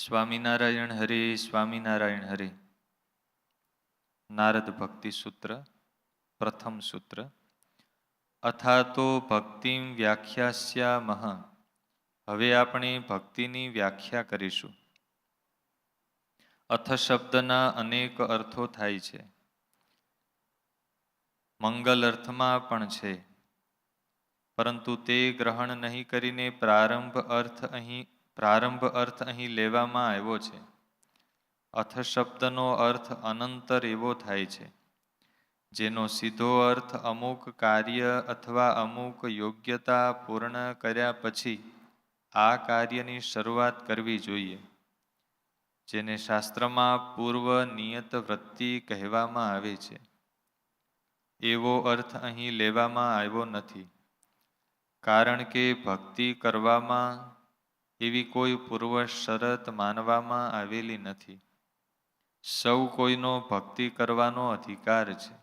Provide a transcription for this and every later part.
સ્વામિનારાયણ હરે, સ્વામિનારાયણ હરે. નારદ ભક્તિ સૂત્ર, પ્રથમ સૂત્ર. અથાતો ભક્તિમ વ્યાખ્યાસ્યામઃ. હવે આપણે ભક્તિની વ્યાખ્યા કરીશું. અથ શબ્દના અનેક અર્થો થાય છે. મંગલ અર્થમાં પણ છે, પરંતુ તે ગ્રહણ નહીં કરીને પ્રારંભ અર્થ અહીં લેવામાં આવ્યો છે. અથ શબ્દનો અર્થ અનંતર એવો થાય છે, જેનો સીધો અર્થ અમુક કાર્ય અથવા અમુક યોગ્યતા પૂર્ણ કર્યા પછી આ કાર્યની શરૂઆત કરવી જોઈએ, જેને શાસ્ત્રમાં પૂર્વ નિયત વૃત્તિ કહેવામાં આવે છે. એવો અર્થ અહીં લેવામાં આવ્યો નથી, કારણ કે ભક્તિ કરવામાં એવી કોઈ પૂર્વ શરત માનવામાં આવેલી નથી. સૌ કોઈનો ભક્તિ કરવાનો અધિકાર છે.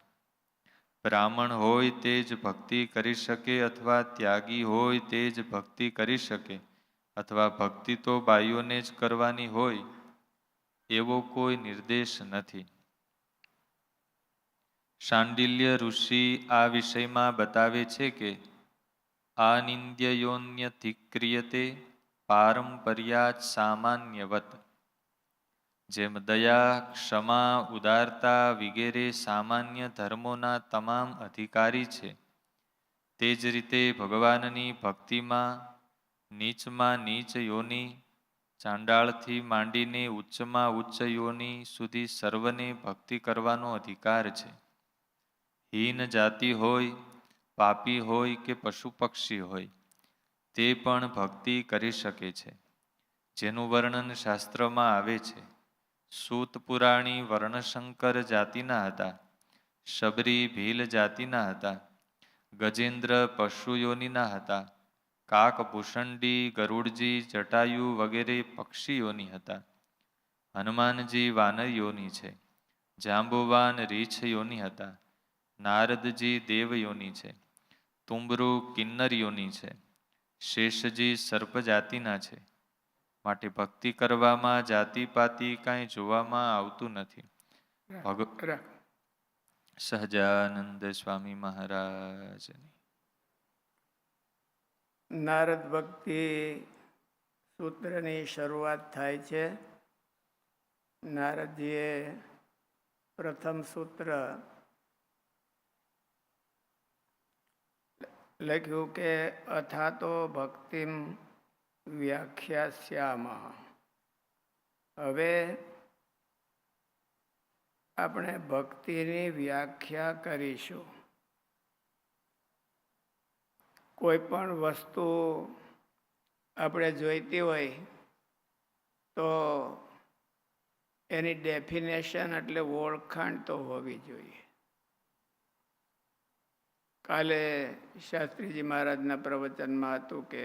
બ્રાહ્મણ હોય તે જ ભક્તિ કરી શકે, અથવા ત્યાગી હોય તે જ ભક્તિ કરી શકે, અથવા ભક્તિ તો બાઈઓને જ કરવાની હોય એવો કોઈ નિર્દેશ નથી. શાંડિલ્ય ઋષિ આ વિષયમાં બતાવે છે કે આનિંદ્યયોન્યધિક્રિયતે પારંપર્યાત સામાન્યવત. જેમ દયા, ક્ષમા, ઉદારતા વગેરે સામાન્ય ધર્મોના તમામ અધિકારી છે, તે જ રીતે ભગવાનની ભક્તિમાં નીચમાં નીચ યોનિ, ચાંડાળથી માંડીને ઉચ્ચમાં ઉચ્ચ યોનિ સુધી સર્વને ભક્તિ કરવાનો અધિકાર છે. હીન જાતિ હોય, પાપી હોય કે પશુ પક્ષી હોય, તે પણ ભક્તિ કરી શકે છે, જેનું વર્ણન શાસ્ત્રમાં આવે છે. સૂત પુરાણી વર્ણશંકર જાતિના હતા, શબરી ભીલ જાતિના હતા, ગજેન્દ્ર પશુ યોનિના હતા, કાક ભૂષંડી, ગરુડજી, જટાયુ વગેરે પક્ષી યોનિ હતા. હનુમાનજી વાનર યોનિ છે, જાંબુવાન રીછ યોનિ હતા, નારદજી દેવ યોનિ છે, તુંબરુ કિન્નર યોનિ છે, શેષજી સર્પ જાતિના છે. માટે ભક્તિ કરવામાં જાતિપાતિ કાંઈ જોવામાં આવતું નથી. સહજાનંદ સ્વામી મહારાજની. નારદ ભક્તિ સૂત્રની શરૂઆત થાય છે. નારદજીએ પ્રથમ સૂત્ર લખ્યું કે અથાતો ભક્તિમ વ્યાખ્યાસ્યામઃ. હવે આપણે ભક્તિની વ્યાખ્યા કરીશું. કોઈ પણ વસ્તુ આપણે જોઈતી હોય તો એની ડેફિનેશન એટલે ઓળખાણ તો હોવી જોઈએ. કાલે શાસ્ત્રીજી મહારાજના પ્રવચનમાં હતું કે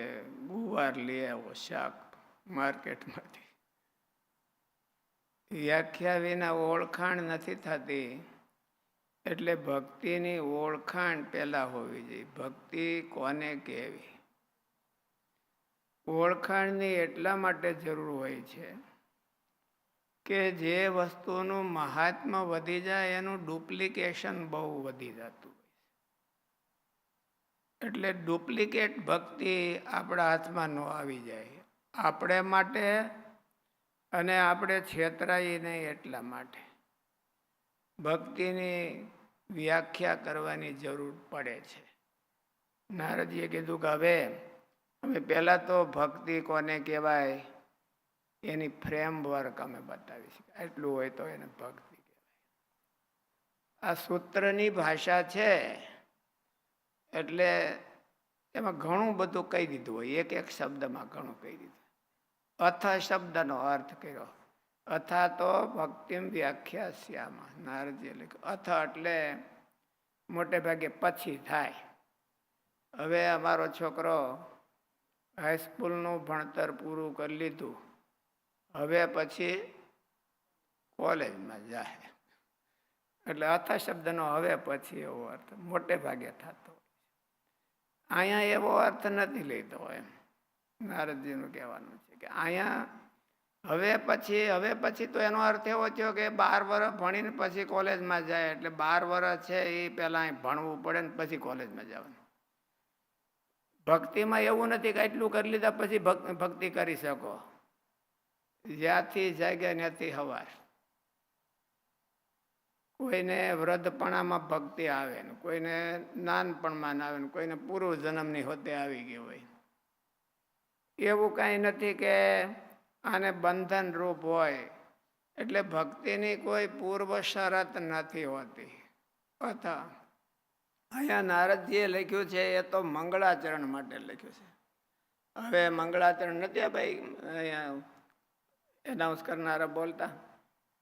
ગુવાર લઈ આવો શાક માર્કેટમાંથી. વ્યાખ્યા વિના ઓળખાણ નથી થતી, એટલે ભક્તિની ઓળખાણ પહેલા હોવી જોઈએ. ભક્તિ કોને કહેવી? ઓળખાણની એટલા માટે જરૂર હોય છે કે જે વસ્તુનું મહાત્મ્ય વધી જાય એનું ડુપ્લિકેશન બહુ વધી જતું હોય. એટલે ડુપ્લિકેટ ભક્તિ આપણા હાથમાં ન આવી જાય. આપણે માટે અને આપણે છેતરાઈએ નહીં એટલા માટે ભક્તિની વ્યાખ્યા કરવાની જરૂર પડે છે. નારદજીએ કીધું કે હવે અમે પહેલાં તો ભક્તિ કોને કહેવાય એની ફ્રેમવર્ક અમે બતાવીશું. એટલું હોય તો એને ભક્તિ કહેવાય. આ સૂત્રની ભાષા છે એટલે એમાં ઘણું બધું કહી દીધું હોય. એક એક શબ્દમાં ઘણું કહી દીધું. અથ શબ્દનો અર્થ કર્યો. અથા તો ભક્તિમ વ્યાખ્યાસ્યામઃ. નારદજીએ લખ્યું અથ એટલે મોટે ભાગે પછી થાય. હવે અમારો છોકરો હાઈસ્કૂલનું ભણતર પૂરું કરી લીધું, હવે પછી કોલેજમાં જાય, એટલે અથ શબ્દનો હવે પછી એવો અર્થ મોટે ભાગે થતો હોય. અહીંયા એવો અર્થ નથી લીધો. એમ નારદજીનું કહેવાનું છે કે અહીંયા હવે પછી તો એનો અર્થ એવો થયો કે 12 વર્ષ ભણીને પછી કોલેજમાં જાય, એટલે 12 વર્ષ છે એ પહેલા ભણવું પડે ને પછી કોલેજમાં જવાનું. ભક્તિમાં એવું નથી કે એટલું કરી લીધા પછી ભક્તિ કરી શકો. જ્યાંથી જાગ્યા ત્યાંથી હવાર. કોઈને વૃદ્ધપણામાં ભક્તિ આવે ને કોઈને નાનપણમાં આવે ને કોઈને પૂર્વ જન્મની હોતે આવી ગઈ હોય. એવું કાંઈ નથી કે આને બંધન રૂપ હોય. એટલે ભક્તિની કોઈ પૂર્વ શરત નથી હોતી. અથવા અહીંયા નારદજીએ લખ્યું છે એ તો મંગળાચરણ માટે લખ્યું છે. હવે મંગળાચરણ નથી ભાઈ અહીંયા એનાઉન્સ કરનારા બોલતા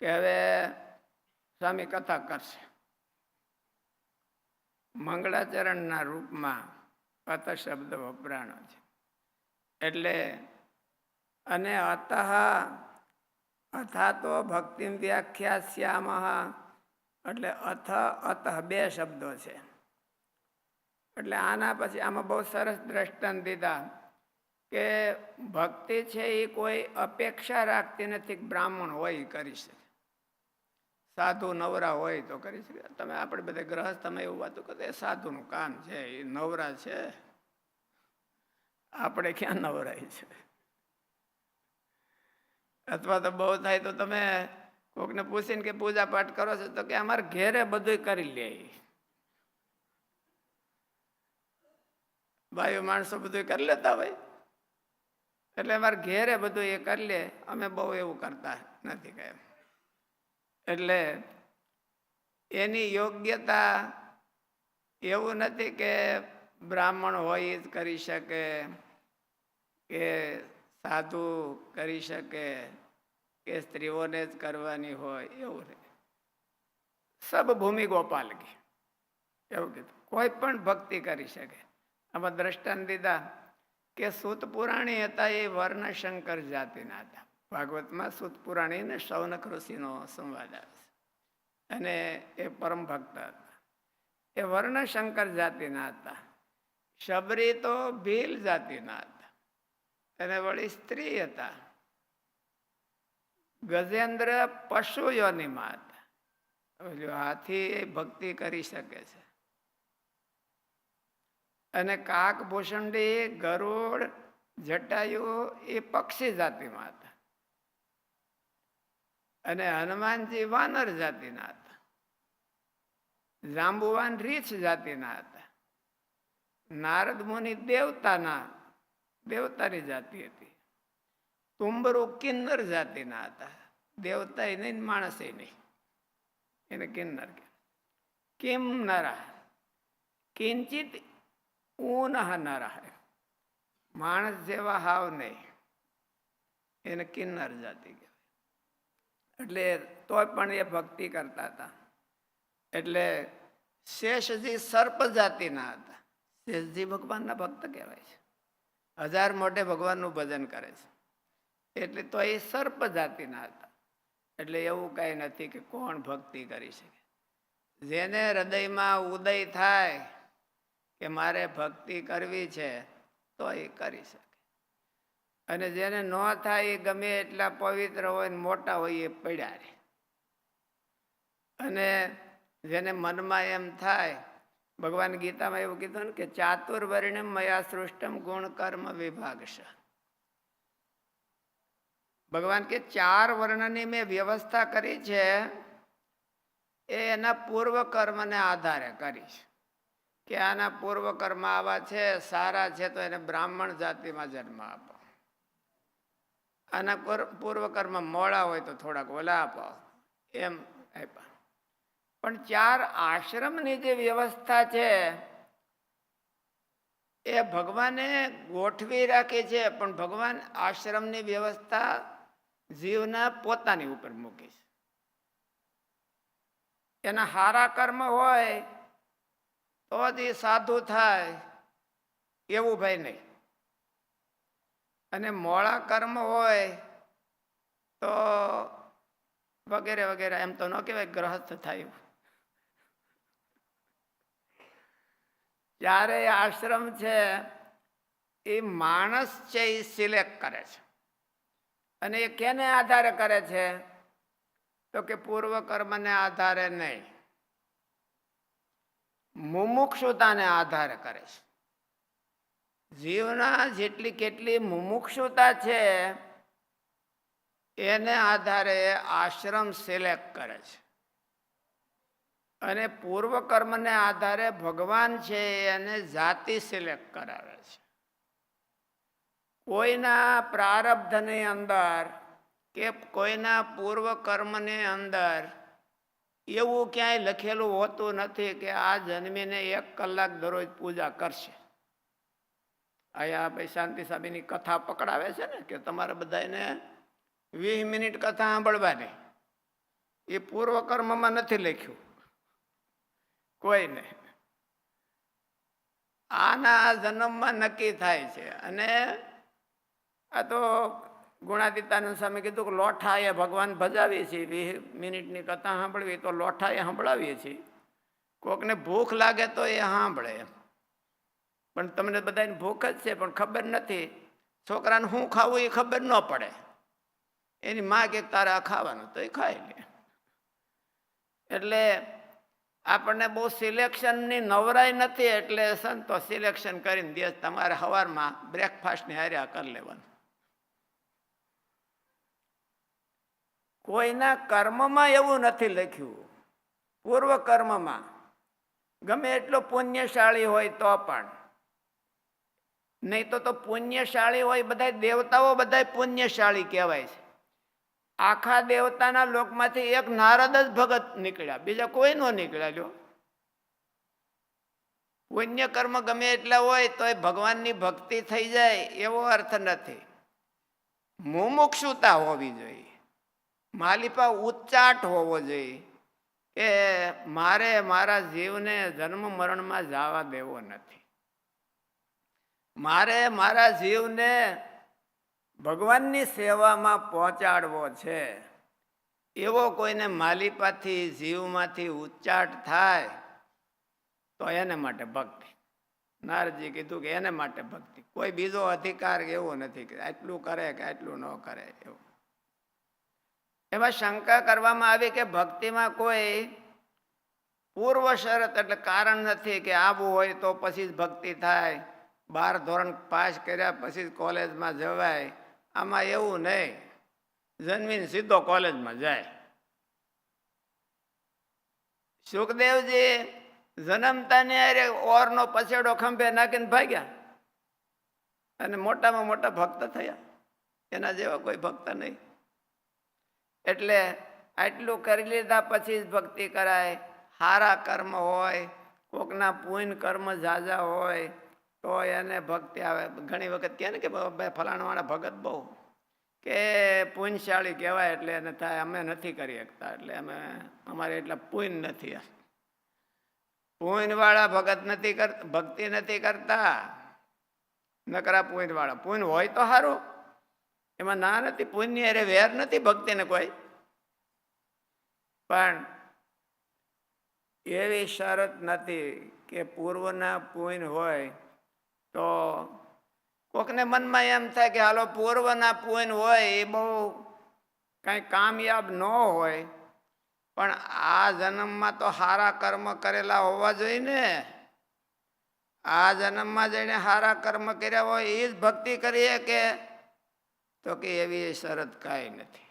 કે હવે સ્વામી કથા કરશે. મંગળાચરણના રૂપમાં અત શબ્દ વપરાણો છે. એટલે અને અથા તો ભક્તિ વ્યાખ્યા શ્યામ, એટલે અથ બે શબ્દો છે. એટલે આના પછી આમાં બહુ સરસ દ્રષ્ટાંત દીધા કે ભક્તિ છે એ કોઈ અપેક્ષા રાખતી નથી કે બ્રાહ્મણ હોય કરી શકે, સાધુ નવરા હોય તો કરી શકે. તમે આપણે બધા ગ્રહસ્થ તમે એવું વાતું કરો એ સાધુનું કામ છે, એ નવરા છે, આપણે ક્યાં નવરાય છે. અથવા તો બહુ થાય તો તમે કોકને પૂછીને કે પૂજા પાઠ કરો છો તો કે અમારે ઘેરે બધું કરી લે. ભાઈઓ માણસો બધું કરી લેતા હોય એટલે અમારે ઘેરે બધું એ કરી લે, અમે બહુ એવું કરતા નથી કાંઈ. એટલે એની યોગ્યતા એવું નથી કે બ્રાહ્મણ હોય જ કરી શકે કે સાધુ કરી શકે કે સ્ત્રીઓને જ કરવાની હોય એવું નહીં. સબ ભૂમિ ગોપાલ કી એવું કીધું, કોઈ પણ ભક્તિ કરી શકે. આમાં દ્રષ્ટાંત દીધા કે સૂત પુરાણી હતા એ વર્ણશંકર જાતિના હતા. ભાગવતમાં સૂત પુરાણી ને શૌનક ઋષિનો સંવાદ આવે છે અને એ પરમ ભક્ત હતા. એ વર્ણશંકર જાતિના હતા. શબરી તો ભીલ જાતિના હતા અને વળી સ્ત્રી હતા. ગજેન્દ્ર પશુ યોનિમાં હતા. હાથી એ ભક્તિ કરી શકે છે. અને કાક ભૂષંડી ગરુડ જટાયુ એ પક્ષી જાતિમાં હતા. અને હનુમાનજી વાનર જાતિના હતા. જાંબુવાન રીછ જાતિના હતા. નારદ મુનિ દેવતાની જાતિ હતી. તુંબરુ કિન્નર જાતિના હતા. દેવતા નહીં માણસે નહીં, એને કિન્નર કે. કિમ નરા કિંચિત ઊન નરા, માણસ જેવા હાવ નહીં, એને કિન્નર જાતિ કહેવાય. એટલે તોય પણ એ ભક્તિ કરતા હતા. એટલે શેષજી સર્પ જાતિના હતા. શેષજી ભગવાનના ભક્ત કહેવાય છે. 1000 મોઢે ભગવાનનું ભજન કરે છે. એટલે તો એ સર્પ જાતિના હતા. એટલે એવું કાંઈ નથી કે કોણ ભક્તિ કરી શકે. જેને હૃદયમાં ઉદય થાય કે મારે ભક્તિ કરવી છે તો એ કરી શકે. અને જેને ન થાય એ ગમે એટલા પવિત્ર હોય ને મોટા હોય એ પડ્યા રહે. અને જેને મનમાં એમ થાય, ભગવાન ગીતામાં એવું કીધું ને કે ચાતુર્વર્ણ્યમ મયા સૃષ્ટમ ગુણ કર્મ વિભાગશ. ભગવાન કે 4 વર્ણની મેં વ્યવસ્થા કરી છે એ એના પૂર્વ કર્મને આધારે કરી છે. કે આના પૂર્વ કર્મ આવા છે, સારા છે તો એને બ્રાહ્મણ જાતિમાં જન્મ આપો. આના પૂર્વ કર્મ મોડા હોય તો થોડાક ઓલા આપો, એમ આપ્યા. પણ 4 આશ્રમની જે વ્યવસ્થા છે એ ભગવાને ગોઠવી રાખી છે. પણ ભગવાન આશ્રમની વ્યવસ્થા જીવના પોતાની ઉપર મૂકી છે. એના સારા કર્મ હોય તો જ એ સાધુ થાય એવું ભાઈ નહીં. અને મોળા કર્મ હોય તો વગેરે વગેરે, એમ તો ન કહેવાય ગ્રહસ્થ થયું. જ્યારે આશ્રમ છે એ માણસ છે એ સિલેક્ટ કરે છે. અને એ કેને આધારે કરે છે? તો કે પૂર્વ કર્મને આધારે નહીં, મુમુક્ષુતાને આધારે કરે છે. જીવના જેટલી કેટલી મુમુક્ષુતા છે એને આધારે આશ્રમ સિલેક્ટ કરે છે. અને પૂર્વ કર્મને આધારે ભગવાન છે એને જાતિ સિલેક્ટ કરાવે છે. કોઈના પ્રારબ્ધની અંદર કે કોઈના પૂર્વ કર્મની અંદર એવું ક્યાંય લખેલું હોતું નથી કે આ જન્મીને 1 કલાક દરરોજ પૂજા કરશે. અહીંયા ભાઈ શાંતિ સાબીની કથા પકડાવે છે ને કે તમારે બધાને 20 મિનિટ કથા સાંભળવાની, એ પૂર્વ કર્મમાં નથી લખ્યું કોઈને. આના જન્મમાં નક્કી થાય છે. અને આ તો ગુણાતીતાનંદ સ્વામી કીધું કે લોઠાએ ભગવાન ભજાવીએ છીએ, 20 મિનિટની કથા સાંભળવી તો લોઠાએ સાંભળાવીએ છીએ. કોકને ભૂખ લાગે તો એ સાંભળે, પણ તમને બધાને ભૂખ જ છે પણ ખબર નથી. છોકરાને શું ખાવું એ ખબર ન પડે, એની માં કે તારે આ ખાવાનું તો એ ખાઈ લે. એટલે આપણને બહુ સિલેક્શનની નવરાઈ નથી, એટલે સંતો સિલેક્શન કરીને દે તમારે સવારમાં બ્રેકફાસ્ટની હાર્યા કરી લેવાનું. કોઈના કર્મમાં એવું નથી લખ્યું. પૂર્વ કર્મમાં ગમે એટલો પુણ્યશાળી હોય તો પણ નહીં, તો પુણ્યશાળી હોય બધા દેવતાઓ બધા પુણ્યશાળી કહેવાય છે. આખા દેવતાના લોકમાંથી એક નારદ જ ભગત નીકળ્યા, બીજા કોઈ નો નીકળ્યા. જો પુણ્ય કર્મ ગમે એટલા હોય તો એ ભગવાનની ભક્તિ થઈ જાય એવો અર્થ નથી. મુમુક્ષુતા હોવી જોઈએ, માલિપા ઉચ્ચાટ હોવો જોઈએ કે મારે મારા જીવને જન્મ મરણમાં જવા દેવો નથી, મારે મારા જીવને ભગવાનની સેવામાં પહોંચાડવો છે. એવો કોઈને માલિપાથી જીવમાંથી ઉચ્ચાટ થાય તો એને માટે ભક્તિ. નારદજી કીધું કે એને માટે ભક્તિ. કોઈ બીજો અધિકાર એવો નથી કે આટલું કરે કે આટલું ન કરે. એવું એમાં શંકા કરવામાં આવી કે ભક્તિમાં કોઈ પૂર્વ શરત એટલે કારણ નથી કે આવું હોય તો પછી જ ભક્તિ થાય, 12 ધોરણ પાસ કર્યા પછી જ કોલેજમાં જવાય. આમાં એવું નહીં, જન્મીને સીધો કોલેજમાં જાય. સુખદેવજી જન્મતાને અરે ઓરનો પછેડો ખંભે નાખીને ભાગ્યા અને મોટામાં મોટા ભક્ત થયા. એના જેવા કોઈ ભક્ત નહીં. એટલે આટલું કરી લીધા પછી જ ભક્તિ કરાય. સારા કર્મ હોય, કોકના પુણ્ય કર્મ ઝાઝા હોય તો એને ભક્તિ આવે. ઘણી વખત કહે ને કે ફલાણાવાળા ભગત બહુ કે પુણ્યશાળી કહેવાય એટલે એને થાય અમે નથી કરી શકતા, એટલે અમારે એટલા પુણ્ય નથી. પુણ્યવાળા ભગત નથી કરતા, ભક્તિ નથી કરતા. નકરા પુણ્યવાળા. પુણ્ય હોય તો સારું, એમાં ના નથી. પુણ્ય અરે વેર નથી ભક્તિને કોઈ, પણ એવી શરત નથી કે પૂર્વના પુણ્ય હોય તો કોકને મનમાં એમ થાય કે હાલો પૂર્વના પુણ્ય હોય એ બહુ કાંઈ કામયાબ ન હોય, પણ આ જન્મમાં તો સારા કર્મ કરેલા હોવા જોઈએ ને. આ જન્મમાં જઈને સારા કર્મ કર્યા હોય એ જ ભક્તિ કરીએ કે તો કે એવી શરત કાંઈ નથી.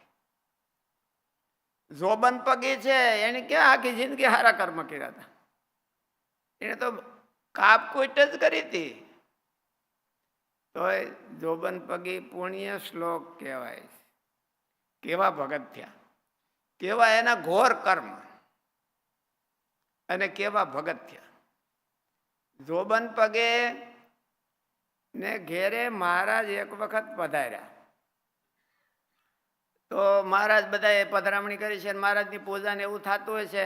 જોબન પગી છે એને ક્યાં આખી જિંદગી સારા કર્મ કર્યા હતા, એને તો કાપકૂટ જ કરી હતી. તો જોબન પગી પુણ્ય શ્લોક કહેવાય. કેવા ભગત થયા, કેવા એના ઘોર કર્મ અને કેવા ભગત થયા. જોબન પગે ને ઘેરે મહારાજ એક વખત પધાર્યા તો મહારાજ બધાએ પધરામણી કરી છે, મહારાજની પૂજા ને એવું થતું હોય છે.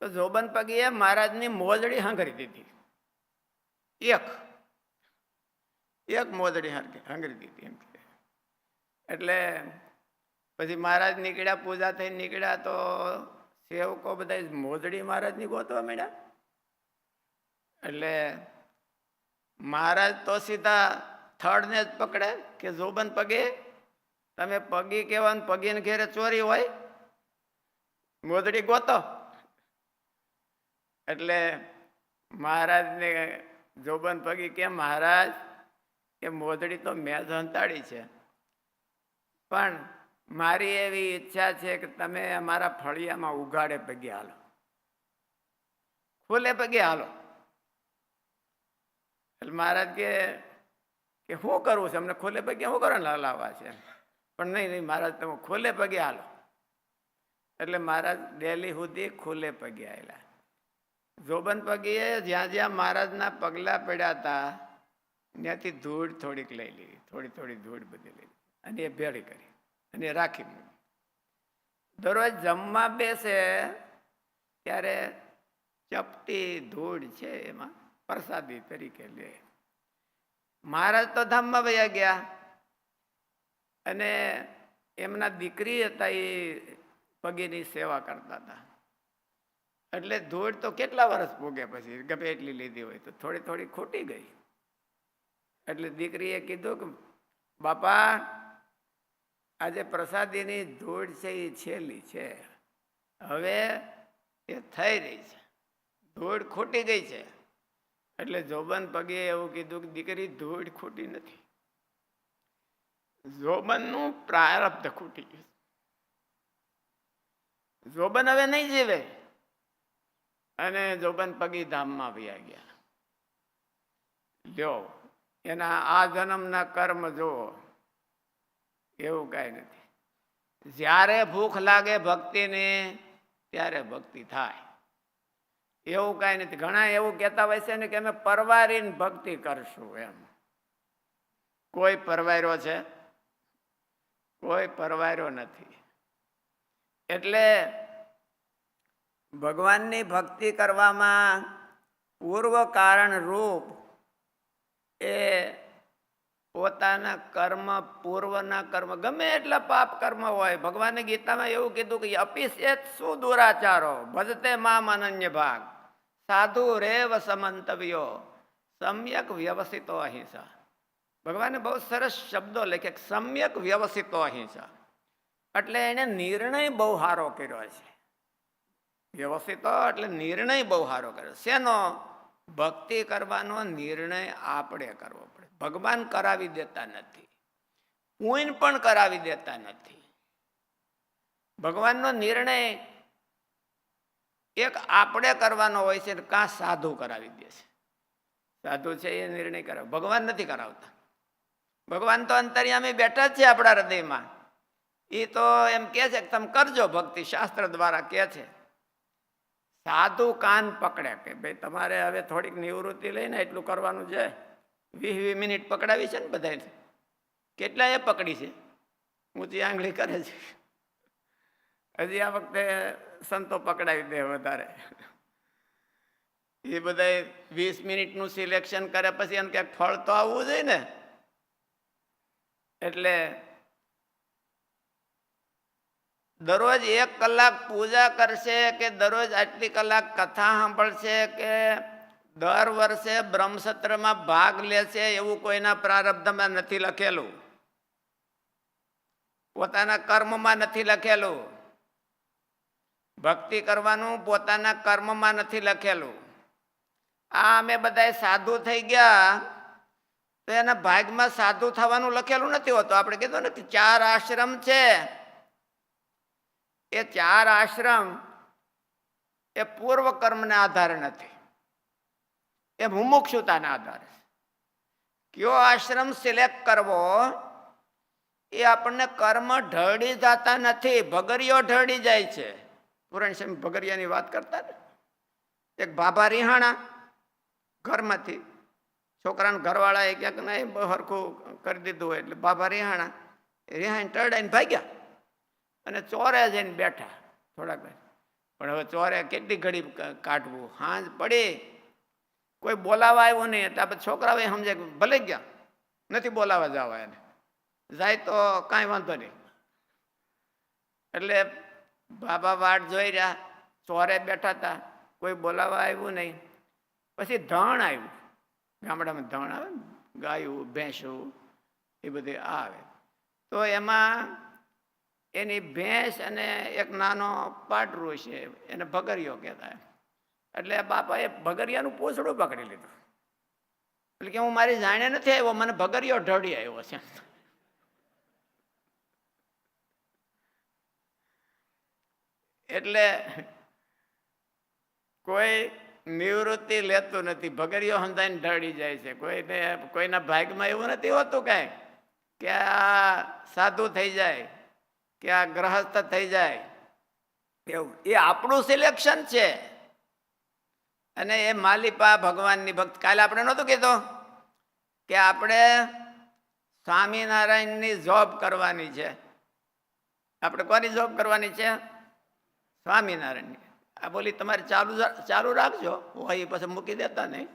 તો જોબન પગીએ મહારાજની મોજડી હંગરી દીધી. એક મોજડી હંગરી દીધી એમ. એટલે પછી મહારાજ નીકળ્યા, પૂજા થઈને નીકળ્યા તો સેવકો બધા મોજડી મહારાજની ગોતવા માંડ્યા. એટલે મહારાજ તો સીધા થડને જ પકડે કે જોબન પગે તમે પગી કહેવાનું, પગીને ઘેરે ચોરી હોય, મોદડી ગોતો. એટલે મહારાજને જોબન પગી કે મહારાજ એ મોદડી તો મેં જ હંતાડી છે, પણ મારી એવી ઈચ્છા છે કે તમે અમારા ફળિયામાં ઉઘાડે પગે હાલો, ખુલ્લે પગે હાલો. એટલે મહારાજ કે શું કરવું છે, અમને ખુલ્લે પગે શું કરવાનું હલાવવા છે? પણ નહીં નહીં મહારાજ તમે ખુલ્લે પગે હાલો. એટલે મહારાજ ડેલી સુધી ખુલ્લે પગે આવેલા. જોબન પગીએ જ્યાં જ્યાં મહારાજના પગલા પડ્યા હતા ત્યાંથી ધૂળ થોડીક લઈ લીધી, થોડી થોડી ધૂળ બધી લઈ લીધી અને એ ભેળી કરી અને રાખી મૂકી. દરરોજ જમવા બેસે ત્યારે ચપટી ધૂળ છે એમાં પ્રસાદી તરીકે લે. મહારાજ તો ધામમાં વયા ગયા અને એમના દીકરી હતા એ પગીની સેવા કરતા હતા. એટલે ધૂળ તો કેટલા વર્ષ ભોગે પછી ગમે એટલી લીધી હોય તો થોડી થોડી ખૂટી ગઈ. એટલે દીકરીએ કીધું કે બાપા આજે પ્રસાદીની ધૂળ છે એ છેલ્લી છે, હવે એ થઈ રહી છે, ધૂળ ખૂટી ગઈ છે. એટલે જોબન પગે એવું કીધું કે દીકરી ધૂળ ખૂટી નથી, જોબનનું પ્રારબ્ધ ખૂટી ગયું. જોબન હવે નહીં જીવે. અને જોબન પગી ધામમાં વયા ગયા. લ્યો એના આ જન્મના કર્મ જુઓ, એવું કાંઈ નથી. જ્યારે ભૂખ લાગે ભક્તિની ત્યારે ભક્તિ થાય, એવું કાંઈ નથી. ઘણા એવું કહેતા હોય છે ને કે અમે પરવારીને ભક્તિ કરશું એમ. કોઈ પરવાર્યો છે? કોઈ પરવાર્યો નથી. એટલે ભગવાનની ભક્તિ કરવામાં પૂર્વ કારણ રૂપ એ પોતાના કર્મ, પૂર્વના કર્મ, ગમે એટલા પાપ કર્મ હોય. ભગવાને ગીતામાં એવું કીધું કે અપિશેત શું દુરાચારો ભજતે મામ અનન્ય ભાગ સાધુ રેવ સમંતવ્યો સમ્યક વ્યવસિતો અહિંસા. ભગવાને બહુ સરસ શબ્દો લખે, સમ્યક વ્યવસિતો અહિંસા. એટલે એને નિર્ણય બહુ સારો કર્યો છે. વ્યવસ્થિતો એટલે નિર્ણય બહુ સારો કર્યો. શેનો? ભક્તિ કરવાનો નિર્ણય આપણે કરવો પડે. ભગવાન કરાવી દેતા નથી, પુણ્ય પણ કરાવી દેતા નથી. ભગવાનનો નિર્ણય એક આપણે કરવાનો હોય છે, કાં સાધુ કરાવી દે છે. સાધુ છે એ નિર્ણય કરાવે, ભગવાન નથી કરાવતા. ભગવાન તો અંતર્યામી બેઠા જ છે આપણા હૃદયમાં. એ તો એમ કે છે કે તમે કરજો ભક્તિ, શાસ્ત્ર દ્વારા કે છે. સાધુ કાન પકડે કે ભાઈ તમારે હવે થોડીક નિવૃત્તિ લઈને એટલું કરવાનું છે. 20 મિનિટ પકડાવી છે ને બધાને, કેટલા એ પકડી છે, ઊંચી આંગળી કરે છે. હજી આ વખતે સંતો પકડાવી દે વધારે. એ બધા 20 મિનિટનું સિલેક્શન કરે પછી એમ ક્યાંક ફળ તો આવવું જોઈએ ને. એટલે દરરોજ 1 કલાક પૂજા કરશે કે દરરોજ આટલી કલાક કથા સાંભળશે કે દર વર્ષે બ્રહ્મસત્રમાં ભાગ લેશે એવું કોઈના પ્રારબ્ધમાં નથી લખેલું, પોતાના કર્મમાં નથી લખેલું. ભક્તિ કરવાનું પોતાના કર્મમાં નથી લખેલું. આ અમે બધા સાધુ થઈ ગયા તો એના ભાગમાં સાધુ થવાનું લખેલું નથી હોતું. આપણે કીધું નથી 4 આશ્રમ છે, એ 4 આશ્રમ એ પૂર્વ કર્મના આધારે નથી, એ મુમુક્ષુતાના આધારે. કયો આશ્રમ સિલેક્ટ કરવો એ આપણને કર્મ ઢળી જતા નથી, ભગરીઓ ઢળી જાય છે. પુરાણ સમય ભગરિયાની વાત કરતા ને, એક ભાભા રિહાણા ઘરમાંથી, છોકરાના ઘરવાળાએ ક્યાંક નહીં હરખું કરી દીધું હોય એટલે ભાભા રિહાણા રિહાઈને ટરડાઈને ભાગ્યા અને ચોરે જઈને બેઠા થોડાક. પણ હવે ચોરે કેટલી ઘડી કાઢવું, હાંજ પડી, કોઈ બોલાવા આવ્યું નહીં. એટલે આપણે છોકરાઓ સમજે કે ભલે ગયા, નથી બોલાવા જવા, એને જાય તો કાંઈ વાંધો નહીં. એટલે બાબા વાટ જોઈ રહ્યા, ચોરે બેઠા હતા, કોઈ બોલાવા આવ્યું નહીં. પછી ધણ આવ્યું, ગામડામાં ધણ આવે ને, ગાયું ભેંસું એ બધી આવે. તો એમાં એની ભેંસ અને એક નાનો પાટરું છે, એને ભગરિયો કહેતા. એટલે બાપાએ ભગરિયાનું પૂંછડું પકડી લીધું. એટલે કે હું મારી જાણે નથી આવ્યો, મને ભગરિયો ઢળી આવ્યો છે. એટલે કોઈ નિવૃત્તિ લેતું નથી, ભગરિયો સમજાઈને ઢળી જાય છે. કોઈના ભાગમાં એવું નથી હોતું કાંઈ કે આ સાધુ થઈ જાય કે આ ગ્રહસ્થ થઈ જાય. એવું એ આપણું સિલેક્શન છે. અને એ માલિપા ભગવાનની ભક્ત. કાલે આપણે નહોતું કીધું કે આપણે સ્વામિનારાયણની જોબ કરવાની છે. આપણે કોની જોબ કરવાની છે? સ્વામિનારાયણની. આ બોલી તમારે ચાલુ રાખજો, હોય પછી મૂકી દેતા નહીં.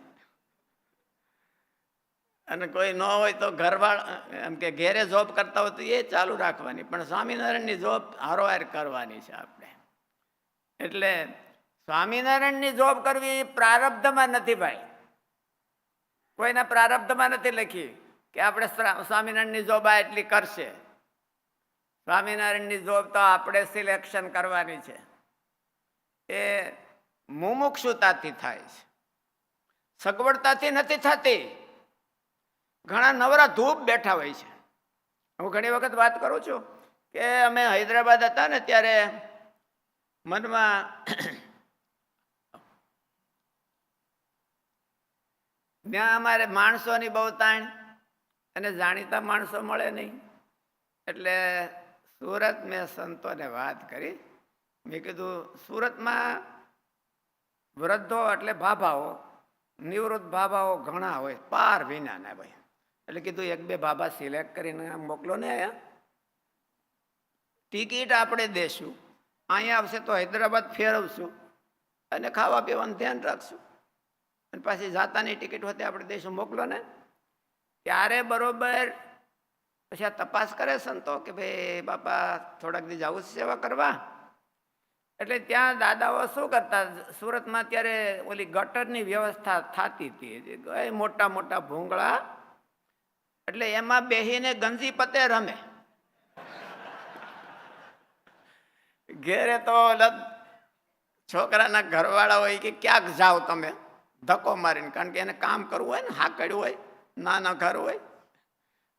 અને કોઈ ન હોય તો ઘરવાળા એમ કે ઘેરે જોબ કરતા હોય તો એ ચાલુ રાખવાની, પણ સ્વામિનારાયણની જોબ હારોહાર કરવાની છે આપણે. એટલે સ્વામિનારાયણની જોબ કરવી પ્રારબ્ધમાં નથી ભાઈ, કોઈના પ્રારબ્ધમાં નથી લખી કે આપણે સ્વામિનારાયણની જોબ આ એટલી કરશે. સ્વામિનારાયણની જોબ તો આપણે સિલેક્શન કરવાની છે. એ મુમુક્ષુતાથી થાય છે, સગવડતાથી નથી થતી. ઘણા નવરા ધૂપ બેઠા હોય છે. હું ઘણી વખત વાત કરું છું કે અમે હૈદરાબાદ હતા ને ત્યારે મનમાં ત્યાં અમારે માણસોની બહુ તાણ અને જાણીતા માણસો મળે નહીં. એટલે સુરત મેં સંતોને વાત કરી. મેં કીધું સુરતમાં વૃદ્ધો એટલે બાબાઓ, નિવૃત્ત બાબાઓ ઘણા હોય, પાર વિનાના ભાઈ. એટલે કીધું એક બે બાબા સિલેક્ટ કરીને મોકલો ને. અહીંયા ટિકિટ આપણે દેશું, અહીંયા આવશે તો હૈદરાબાદ ફેરવશું અને ખાવા પીવાનું ધ્યાન રાખશું, અને પાછી જાતાની ટિકિટ હોતી આપણે દેશું, મોકલો ને. ત્યારે બરોબર પછી આ તપાસ કરે સંતો કે ભાઈ બાપા થોડાક દી જવું સેવા કરવા. એટલે ત્યાં દાદાઓ શું કરતા, સુરતમાં ત્યારે ઓલી ગટરની વ્યવસ્થા થતી હતી, મોટા મોટા ભૂંગળા, એટલે એમાં બેહીને ગંજી પતે રમે. ઘેરે તો છોકરાના ઘરવાળા હોય કે ક્યાંક જાઓ તમે ધક્કો મારીને, કારણ કે એને કામ કરવું હોય ને, હાકડ્યું હોય, નાના ઘર હોય,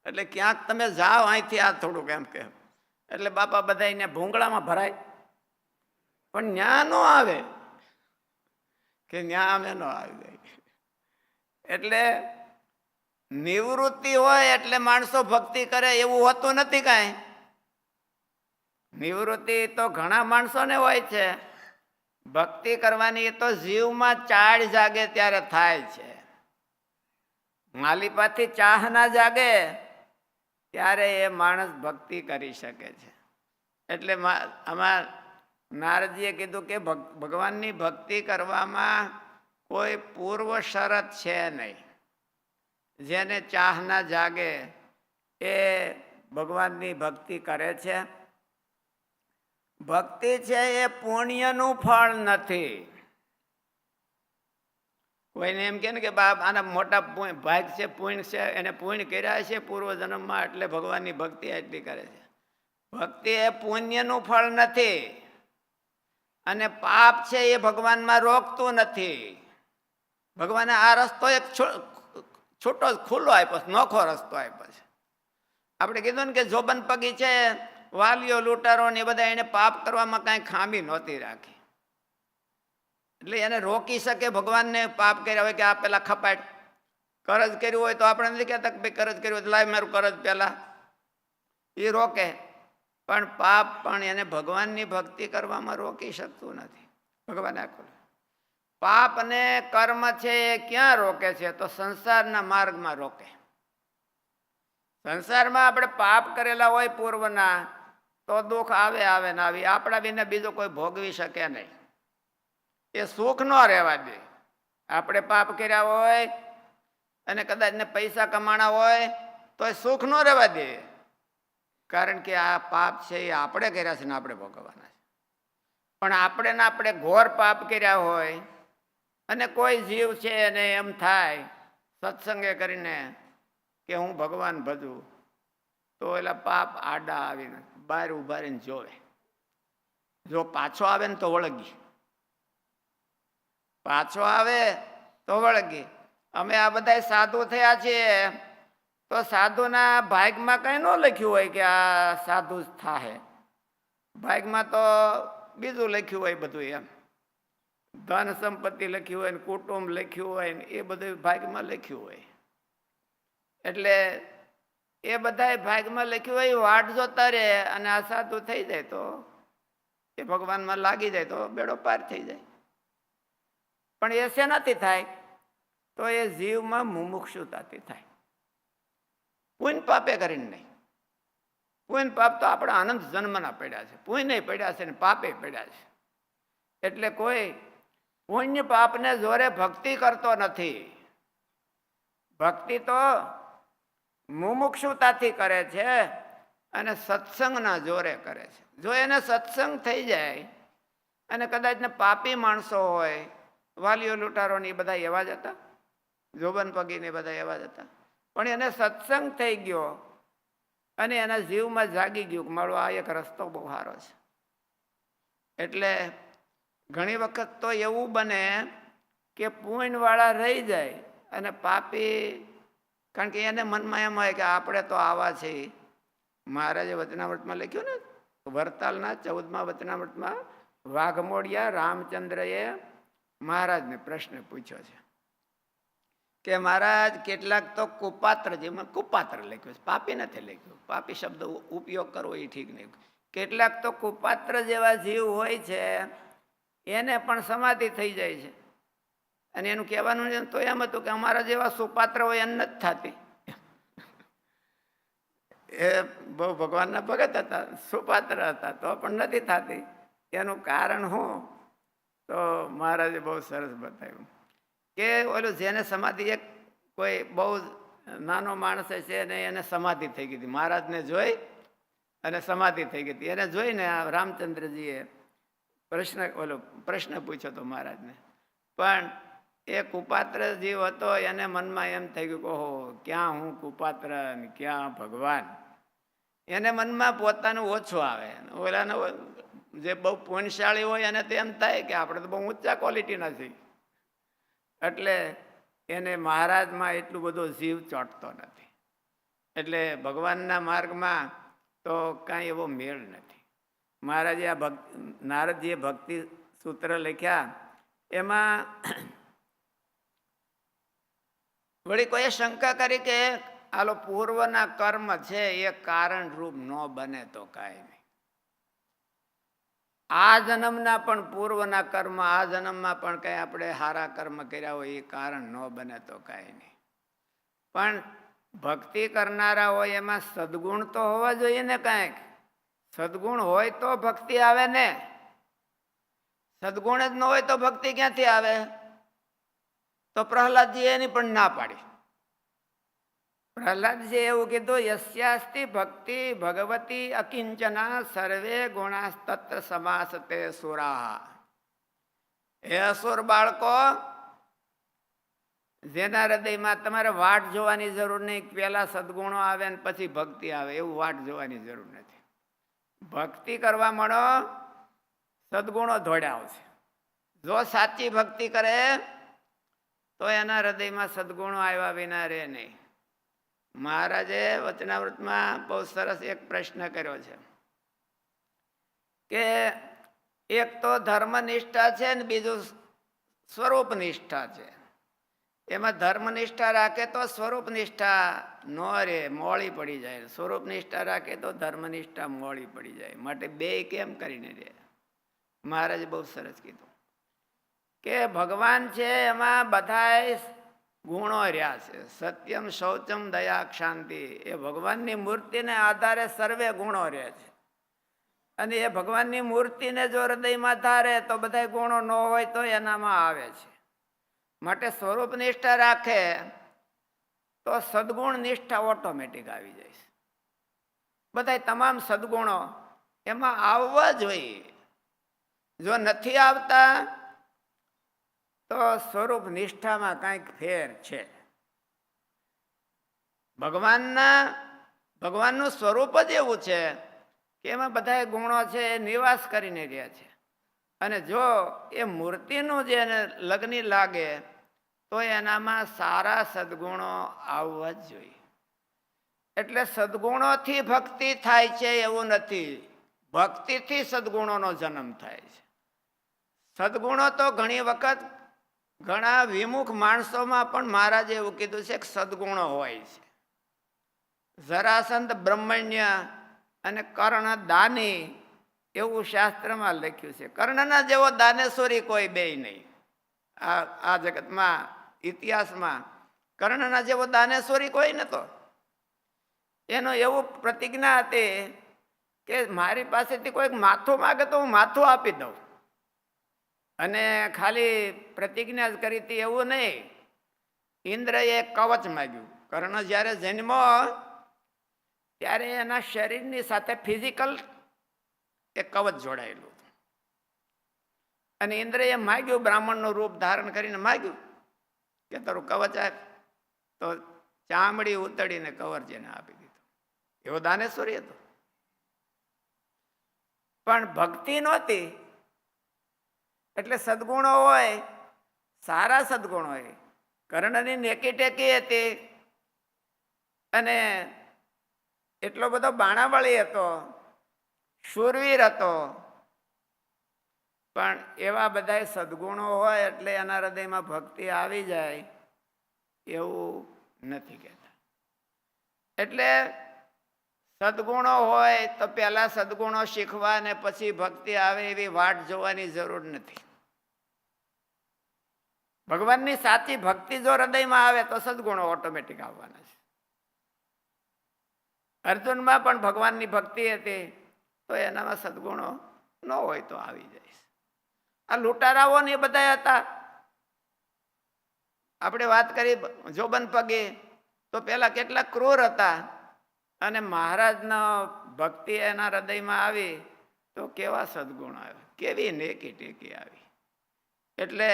એટલે ક્યાંક તમે જાઓ અહીંથી આ થોડુંક એમ કે. એટલે બાપા બધા એને ભૂંગળામાં ભરાય, પણ ન્યા ન આવે કે ન્યા અમે ન આવી જાય. એટલે નિવૃત્તિ હોય એટલે માણસો ભક્તિ કરે એવું હોતું નથી કાંઈ. નિવૃત્તિ તો ઘણા માણસોને હોય છે, ભક્તિ કરવાની એ તો જીવમાં ચાળ જાગે ત્યારે થાય છે. માલિપાથી ચાહ ના જાગે ત્યારે એ માણસ ભક્તિ કરી શકે છે. એટલે આમાં નારદજીએ કીધું કે ભગવાનની ભક્તિ કરવામાં કોઈ પૂર્વ શરત છે નહીં. જેને ચાહ ના જાગે એ ભગવાનની ભક્તિ કરે છે. ભક્તિ છે એ પુણ્યનું ફળ નથી. કોઈને એમ કે ને કે બાપ આના મોટા ભાગ છે, પુણ્ય છે, એને પુણ્ય કર્યા છે પૂર્વજન્મમાં એટલે ભગવાનની ભક્તિ એટલી કરે છે. ભક્તિ એ પુણ્યનું ફળ નથી, અને પાપ છે એ ભગવાનમાં રોકતું નથી. ભગવાને આ રસ્તો એક છૂટો ખુલ્લો આપ્યો છે, નોખો રસ્તો આપ્યો છે. આપણે કીધું ને કે જોબન પગી છે, વાલીઓ લૂંટારો ને એ બધા એને પાપ કરવામાં કાંઈ ખામી નહોતી રાખી, એટલે એને રોકી શકે. ભગવાનને પાપ કર્યા હોય કે આ પેલા ખપાટ કરજ કર્યું હોય તો આપણે નથી કહેતા કે ભાઈ કરજ કર્યું હોય તો લાય મારું કરજ પેલા, એ રોકે. પણ પાપ પણ એને ભગવાનની ભક્તિ કરવામાં રોકી શકતું નથી. ભગવાન આખું પાપ અને કર્મ છે એ ક્યાં રોકે છે? તો સંસારના માર્ગમાં રોકે. સંસારમાં આપણે પાપ કરેલા હોય પૂર્વના તો દુઃખ આવે આવે ને આવી, આપણા વિના બીજો કોઈ ભોગવી શકે નહીં. એ સુખ ન રહેવા દે. આપણે પાપ કર્યા હોય અને કદાચ ને પૈસા કમાણા હોય તો એ સુખ ન રહેવા દે, કારણ કે આ પાપ છે એ આપણે કર્યા છે ને આપણે ભોગવવાના છે. પણ આપણે ઘોર પાપ કર્યા હોય અને કોઈ જીવ છે એને એમ થાય સત્સંગે કરીને કે હું ભગવાન ભજું, તો એલા પાપ આડા આવીને બહાર ઉભા રહીને જોવે. જો પાછો આવે ને તો વળગી, પાછો આવે તો વળગી. અમે આ બધા સાધુ થયા છીએ તો સાધુના ભાગમાં કઈ ન લખ્યું હોય કે આ સાધુ જ થાહે. ભાગમાં તો બીજું લખ્યું હોય બધું, એમ ધન સંપત્તિ લખ્યું હોય ને કુટુંબ લખ્યું હોય ને એ બધું ભાગમાં લખ્યું હોય. એટલે એ બધા ભાગમાં લખ્યું હોય વાટ જોતા રહે અને આ સાધુ થઈ જાય તો એ ભગવાનમાં લાગી જાય તો બેડો પાર થઈ જાય. પણ એ શેનાથી થાય? તો એ જીવમાં મુમુક્ષુતાથી થાય, પુણ્ય પાપે કરીને નહીં. પુણ્ય પાપ તો આપણા અનંત જન્મના પડ્યા છે, પુણ્ય પડ્યા છે ને પાપે પડ્યા છે. એટલે કોઈ પુણ્ય પાપને જોરે ભક્તિ કરતો નથી. ભક્તિ તો મુમુક્ષુતાથી કરે છે અને સત્સંગના જોરે કરે છે. જો એને સત્સંગ થઈ જાય અને કદાચ ને પાપી માણસો હોય, વાલીઓ લૂંટારો ને એ બધા એવા જ હતા, જોબન પગી ને બધા એવા જ હતા, પણ એને સત્સંગ થઈ ગયો અને એના જીવમાં જાગી ગયું કે મારો આ એક રસ્તો બહુ સારો છે. એટલે ઘણી વખત તો એવું બને કે પુણ્યવાળા રહી જાય અને પાપી, કારણ કે એને મનમાં એમ હોય કે આપણે તો આવા છીએ. મહારાજે વચનામૃતમાં લખ્યું ને, વરતાલના 14મા વચનામૃતમાં વાઘમોડિયા રામચંદ્રએ મહારાજને પ્રશ્ન પૂછ્યો છે કે મહારાજ કેટલાક તો કુપાત્ર, જેમાં કુપાત્ર લખ્યું છે, પાપી નથી લખ્યું, પાપી શબ્દ ઉપયોગ કરવો એ ઠીક નહીં. કેટલાક તો કુપાત્ર જેવા જીવ હોય છે એને પણ સમાધિ થઈ જાય છે. અને એનું કહેવાનું છે તો એમ હતું કે અમારા જેવા સુપાત્ર હોય એને નથી થતી. એ બહુ ભગવાનના ભગત હતા, સુપાત્ર હતા, તો પણ નથી થતી. એનું કારણ શું? તો મહારાજે બહુ સરસ બતાવ્યું કે ઓલું જેને સમાધિ, એક કોઈ બહુ નાનો માણસ છે ને એને સમાધિ થઈ ગઈ હતી, મહારાજને જોઈ અને સમાધિ થઈ ગઈ હતી. એને જોઈને રામચંદ્રજીએ પ્રશ્ન પૂછ્યો હતો મહારાજને. પણ એ કુપાત્ર જીવ હતો, એને મનમાં એમ થઈ ગયું કે ઓહો, ક્યાં હું કુપાત્ર ને ક્યાં ભગવાન. એને મનમાં પોતાનું ઓછું આવે. ઓલાને જે બહુ પુણ્યશાળી હોય એને તો એમ થાય કે આપણે તો બહુ ઊંચા ક્વોલિટીના છીએ. એટલે એને મહારાજમાં એટલું બધો જીવ ચોંટતો નથી. એટલે ભગવાનના માર્ગમાં તો કાંઈ એવો મેળ નથી. મહારાજે આ નારદજીએ ભક્તિ સૂત્ર લખ્યા, એમાં વળી કોઈએ શંકા કરી કે આલો પૂર્વના કર્મ છે એ કારણ રૂપ ન બને તો કાંઈ નહીં. આ જન્મના પણ પૂર્વના કર્મ, આ જન્મમાં પણ કઈ આપણે સારા કર્મ કર્યા હોય એ કારણ ન બને તો કાંઈ નહીં. પણ ભક્તિ કરનારા હોય એમાં સદગુણ તો હોવા જોઈએ ને કાંઈક. સદગુણ હોય તો ભક્તિ આવે ને. સદગુણ જ ન હોય તો ભક્તિ ક્યાંથી આવે? તો પ્રહલાદજી એની પણ ના પાડી. પ્રહલાદજી એવું કીધું, યસ્યાસ્તિ ભક્તિ ભગવતી અકિંચના સર્વે ગુણાસ્તત્ર સમાસતે સુરાહ. હે અસુર બાળકો, જેના હૃદયમાં તમારે વાટ જોવાની જરૂર નહીં, પહેલા સદગુણો આવે ને પછી ભક્તિ આવે, એવું વાટ જોવાની જરૂર નથી. ભક્તિ કરવા માંડો, સદગુણો ધોડ્યા આવશે. જો સાચી ભક્તિ કરે તો એના હૃદયમાં સદગુણો આવ્યા વિના રહે નહીં. મહારાજે વચનામૃતમાં બહુ સરસ એક પ્રશ્ન કર્યો છે કે એક તો ધર્મનિષ્ઠા છે ને બીજું સ્વરૂપ નિષ્ઠા છે. એમાં ધર્મનિષ્ઠા રાખે તો સ્વરૂપ નિષ્ઠા ન રે, મોળી પડી જાય. સ્વરૂપ નિષ્ઠા રાખે તો ધર્મનિષ્ઠા મોળી પડી જાય. માટે બે કેમ કરીને રે? મહારાજે બહુ સરસ કીધું કે ભગવાન છે એમાં બધા ગુણો રહ્યા છે. સત્યમ, શૌચમ, દયા, ક્ષાંતિ, એ ભગવાનની મૂર્તિને આધારે સર્વે ગુણો રહે છે. અને એ ભગવાનની મૂર્તિને જો હૃદયમાં ધારે તો બધા ગુણો ન હોય તો એનામાં આવે છે. માટે સ્વરૂપ નિષ્ઠા રાખે તો સદગુણ નિષ્ઠા ઓટોમેટિક આવી જાય છે. બધા તમામ સદગુણો એમાં આવવા જોઈએ. જો નથી આવતા તો સ્વરૂપ નિષ્ઠામાં કાંઈક ફેર છે. ભગવાનના ભગવાનનું સ્વરૂપ જ એવું છે કે એમાં બધા ગુણો છે એ નિવાસ કરીને રહ્યા છે. અને જો એ મૂર્તિનું જે એને લગ્ની લાગે તો એનામાં સારા સદગુણો આવવા જ જોઈએ. એટલે સદગુણોથી ભક્તિ થાય છે એવું નથી, ભક્તિથી સદગુણોનો જન્મ થાય છે. સદગુણો તો ઘણી વખત ઘણા વિમુખ માણસોમાં પણ મહારાજે એવું કીધું છે કે સદગુણો હોય છે. જરાસંત બ્રહ્મણ્ય અને કર્ણ દાની એવું શાસ્ત્રમાં લખ્યું છે. કર્ણના જેવો દાનેશ્વરી કોઈ બે નહીં આ જગતમાં, ઇતિહાસમાં કર્ણના જેવો દાનેશ્વરી કોઈ નતો. એનો એવું પ્રતિજ્ઞા હતી કે મારી પાસેથી કોઈક માથું માગે તો હું માથું આપી દઉં. અને ખાલી પ્રતિજ્ઞા જ કરી હતી એવું નહીં, ઇન્દ્રએ એક કવચ માગ્યું. કર્ણ જ્યારે જન્મો ત્યારે એના શરીરની સાથે ફિઝિકલ એક કવચ જોડાયેલું. અને ઇન્દ્રએ માગ્યું, બ્રાહ્મણનું રૂપ ધારણ કરીને માગ્યું કે તારું કવચ આપ. તો ચામડી ઉતડીને કવરજીને આપી દીધું. એવો દાનેશ્વરી હતો. પણ ભક્તિ નહોતી. એટલે સદગુણો હોય, સારા સદગુણો હોય. કર્ણની નેકી ટેકી હતી અને એટલો બધો બાણાબળી હતો, શૂરવીર હતો. પણ એવા બધા સદગુણો હોય એટલે એના હૃદયમાં ભક્તિ આવી જાય એવું નથી કહેતા. એટલે સદગુણો હોય તો પહેલા સદગુણો શીખવા ને પછી ભક્તિ આવે એવી વાટ જોવાની જરૂર નથી. ભગવાનની સાચી ભક્તિ જો હૃદયમાં આવે તો સદગુણો ઓટોમેટિક આવવાના છે. અર્જુનમાં પણ ભગવાનની ભક્તિ હતી તો એનામાં સદગુણો ન હોય તો આવી જાય. આ લૂંટારાઓ ને બધા હતા. આપણે વાત કરી જોબન પગે તો પેલા કેટલા ક્રૂર હતા અને મહારાજનો ભક્તિ એના હૃદયમાં આવી તો કેવા સદગુણ આવ્યા, કેવી નેકી ટેકી આવી. એટલે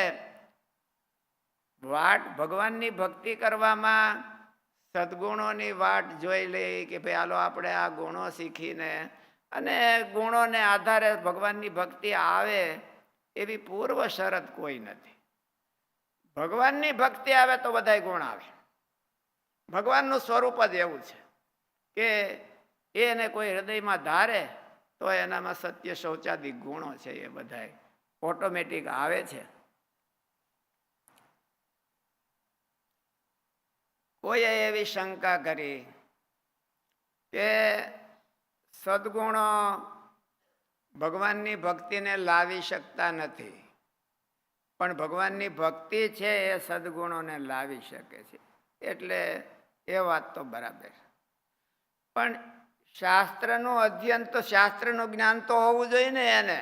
વાટ ભગવાનની ભક્તિ કરવામાં સદગુણોની વાટ જોઈ લે કે ભાઈ હાલો આપણે આ ગુણો શીખીને અને ગુણોને આધારે ભગવાનની ભક્તિ આવે એવી પૂર્વ શરત કોઈ નથી. ભગવાનની ભક્તિ આવે તો બધાય ગુણ આવે. ભગવાનનું સ્વરૂપ જ એવું છે કે એને કોઈ હૃદયમાં ધારે તો એનામાં સત્ય શૌચાદિક ગુણો છે એ બધાય ઓટોમેટિક આવે છે. કોઈએ એવી શંકા કરી કે સદગુણો ભગવાનની ભક્તિને લાવી શકતા નથી, પણ ભગવાનની ભક્તિ છે એ સદગુણોને લાવી શકે છે. એટલે એ વાત તો બરાબર. પણ શાસ્ત્રનું અધ્યયન તો શાસ્ત્રનું જ્ઞાન તો હોવું જોઈએ ને. એને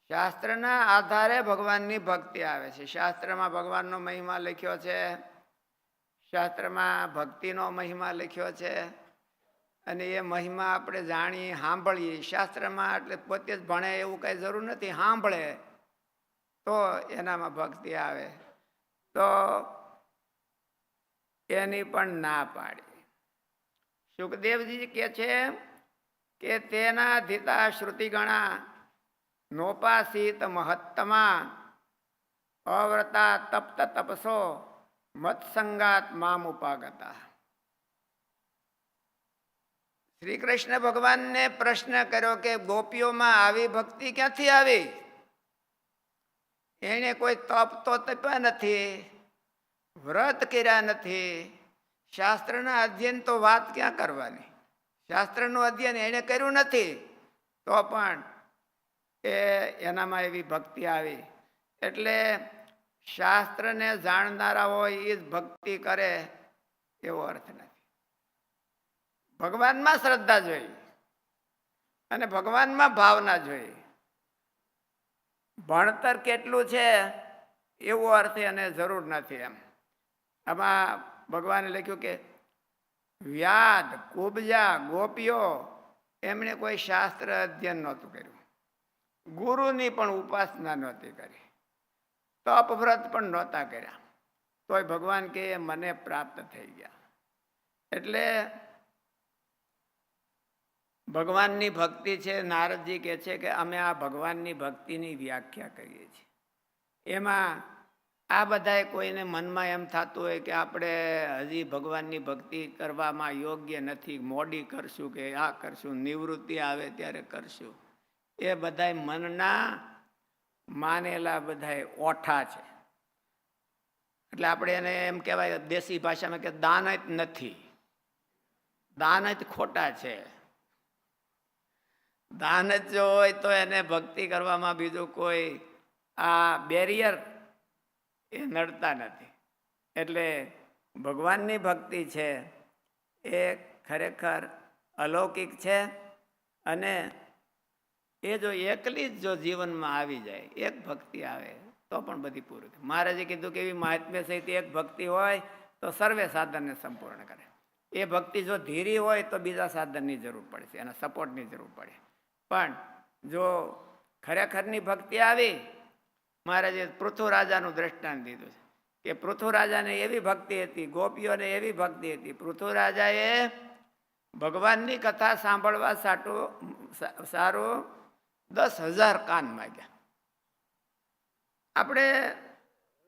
શાસ્ત્રના આધારે ભગવાનની ભક્તિ આવે છે. શાસ્ત્રમાં ભગવાનનો મહિમા લખ્યો છે, શાસ્ત્રમાં ભક્તિનો મહિમા લખ્યો છે અને એ મહિમા આપણે જાણીએ, સાંભળીએ. શાસ્ત્રમાં એટલે પોતે જ ભણે એવું કઈ જરૂર નથી, સાંભળે તો એનામાં ભક્તિ આવે. તો એની પણ ના પાડી. સુખદેવજી કહે છે કે તેના ધીતા શ્રુતિગણા નોપાસીત મહત્તમા અવ્રતા તપ્ત તપસો મત્સંગાત મામ ઉપાગતા. શ્રી કૃષ્ણ ભગવાનને પ્રશ્ન કર્યો કે ગોપીઓમાં આવી ભક્તિ ક્યાંથી આવી? એને કોઈ તપ તો તપ્યા નથી, વ્રત કર્યા નથી, શાસ્ત્રના અધ્યયન તો વાત ક્યાં કરવાની. શાસ્ત્રનું અધ્યયન એને કર્યું નથી તો પણ એનામાં એવી ભક્તિ આવી. એટલે શાસ્ત્રને જાણનારા હોય એ જ ભક્તિ કરે એવો અર્થ નથી. ભગવાનમાં શ્રદ્ધા જોઈએ અને ભગવાનમાં ભાવના જોઈએ. ભણતર કેટલું છે એવો અર્થ એને જરૂર નથી. એમ આમાં ભગવાને લખ્યું કે વ્યાદ, કુબજા, ગોપીઓ એમણે કોઈ શાસ્ત્ર અધ્યયન નહોતું કર્યું, ગુરુની પણ ઉપાસના નહોતી કરી, તપ વ્રત પણ નહોતા કર્યા, તોય ભગવાન કે મને પ્રાપ્ત થઈ ગયા. એટલે ભગવાનની ભક્તિ છે. નારદજી કહે છે કે અમે આ ભગવાનની ભક્તિની વ્યાખ્યા કરીએ છીએ. એમાં આ બધાએ કોઈને મનમાં એમ થતું હોય કે આપણે હજી ભગવાનની ભક્તિ કરવામાં યોગ્ય નથી, મોડી કરશું કે આ કરશું, નિવૃત્તિ આવે ત્યારે કરશું, એ બધાય મનના માનેલા બધાય ઓઠા છે. એટલે આપણે એને એમ કહેવાય દેશી ભાષામાં કે દાન જ નથી, દાન જ ખોટા છે. દાન જ જો હોય તો એને ભક્તિ કરવામાં બીજું કોઈ આ બેરિયર એ નડતા નથી. એટલે ભગવાનની ભક્તિ છે એ ખરેખર અલૌકિક છે. અને એ જો એકલી જ જો જીવનમાં આવી જાય, એક ભક્તિ આવે તો પણ બધી પૂરું થાય. મહારાજે કીધું કે એવી મહાત્મ્ય સહિત એક ભક્તિ હોય તો સર્વે સાધનને સંપૂર્ણ કરે. એ ભક્તિ જો ધીરી હોય તો બીજા સાધનની જરૂર પડશે, એના સપોર્ટની જરૂર પડે. પણ જો ખરેખરની ભક્તિ આવી, મહારાજે પૃથુ રાજાનું દ્રષ્ટાંત દીધું છે કે પૃથુ રાજાને એવી ભક્તિ હતી, ગોપીઓને એવી ભક્તિ હતી. પૃથુ રાજાએ ભગવાનની કથા સાંભળવા સારું 10,000 કાન માગ્યા. આપણે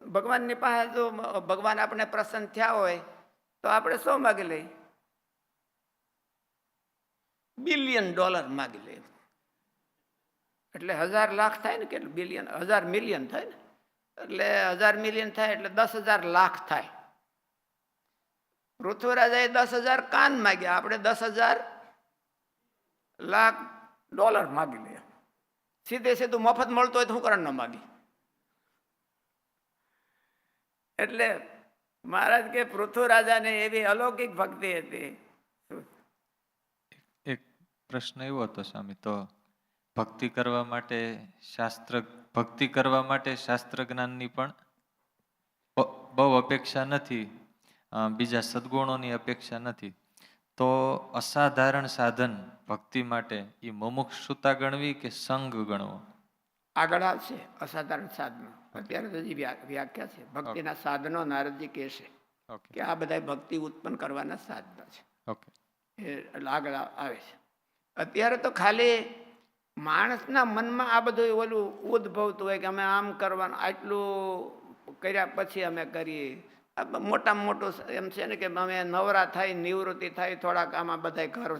ભગવાનની પાસે જો ભગવાન આપણે પ્રસન્ન થયા હોય તો આપણે શું માગી લઈએ? $1 બિલિયન માગી લઈએ. એટલે 1,000 લાખ થાય ને, કેટલું બિલિયન? 1,000 મિલિયન થાય ને. એટલે 1,000 મિલિયન થાય એટલે 10,000 લાખ થાય. પૃથ્વીરાજાએ 10,000 કાન માગ્યા, આપણે 10,000 લાખ ડોલર માગી લઈએ. સીધે સીધું મફત મળતો હોય તો શું કારણ ન માગી? એટલે મહારાજ કે પૃથુ રાજાને એવી અલૌકિક ભક્તિ હતી. એક પ્રશ્ન એવો હતો સ્વામી, તો ભક્તિ કરવા માટે શાસ્ત્ર જ્ઞાનની પણ બહુ અપેક્ષા નથી, બીજા સદગુણોની અપેક્ષા નથી, તો અસાધારણ સાધન ભક્તિ માટે એ મુમુક્ષુતા ગણવી કે સંગ ગણવો? આગળ આવશે અસાધારણ સાધનો. અત્યારે તો હજી વ્યાખ્યા છે ભક્તિના સાધનો. નારદજી કહેશે કે આ બધા ભક્તિ ઉત્પન્ન કરવાના સાધનો છે. એ આગળ આવે છે. અત્યારે તો ખાલી માણસના મનમાં આ બધું ઓલું ઉદ્ભવતું હોય કે અમે આમ કરવાનું, આટલું કર્યા પછી અમે કરીએ. મોટામાં મોટું એમ છે ને કે અમે નવરા થાય, નિવૃત્તિ થાય થોડાક આમાં બધા ઘર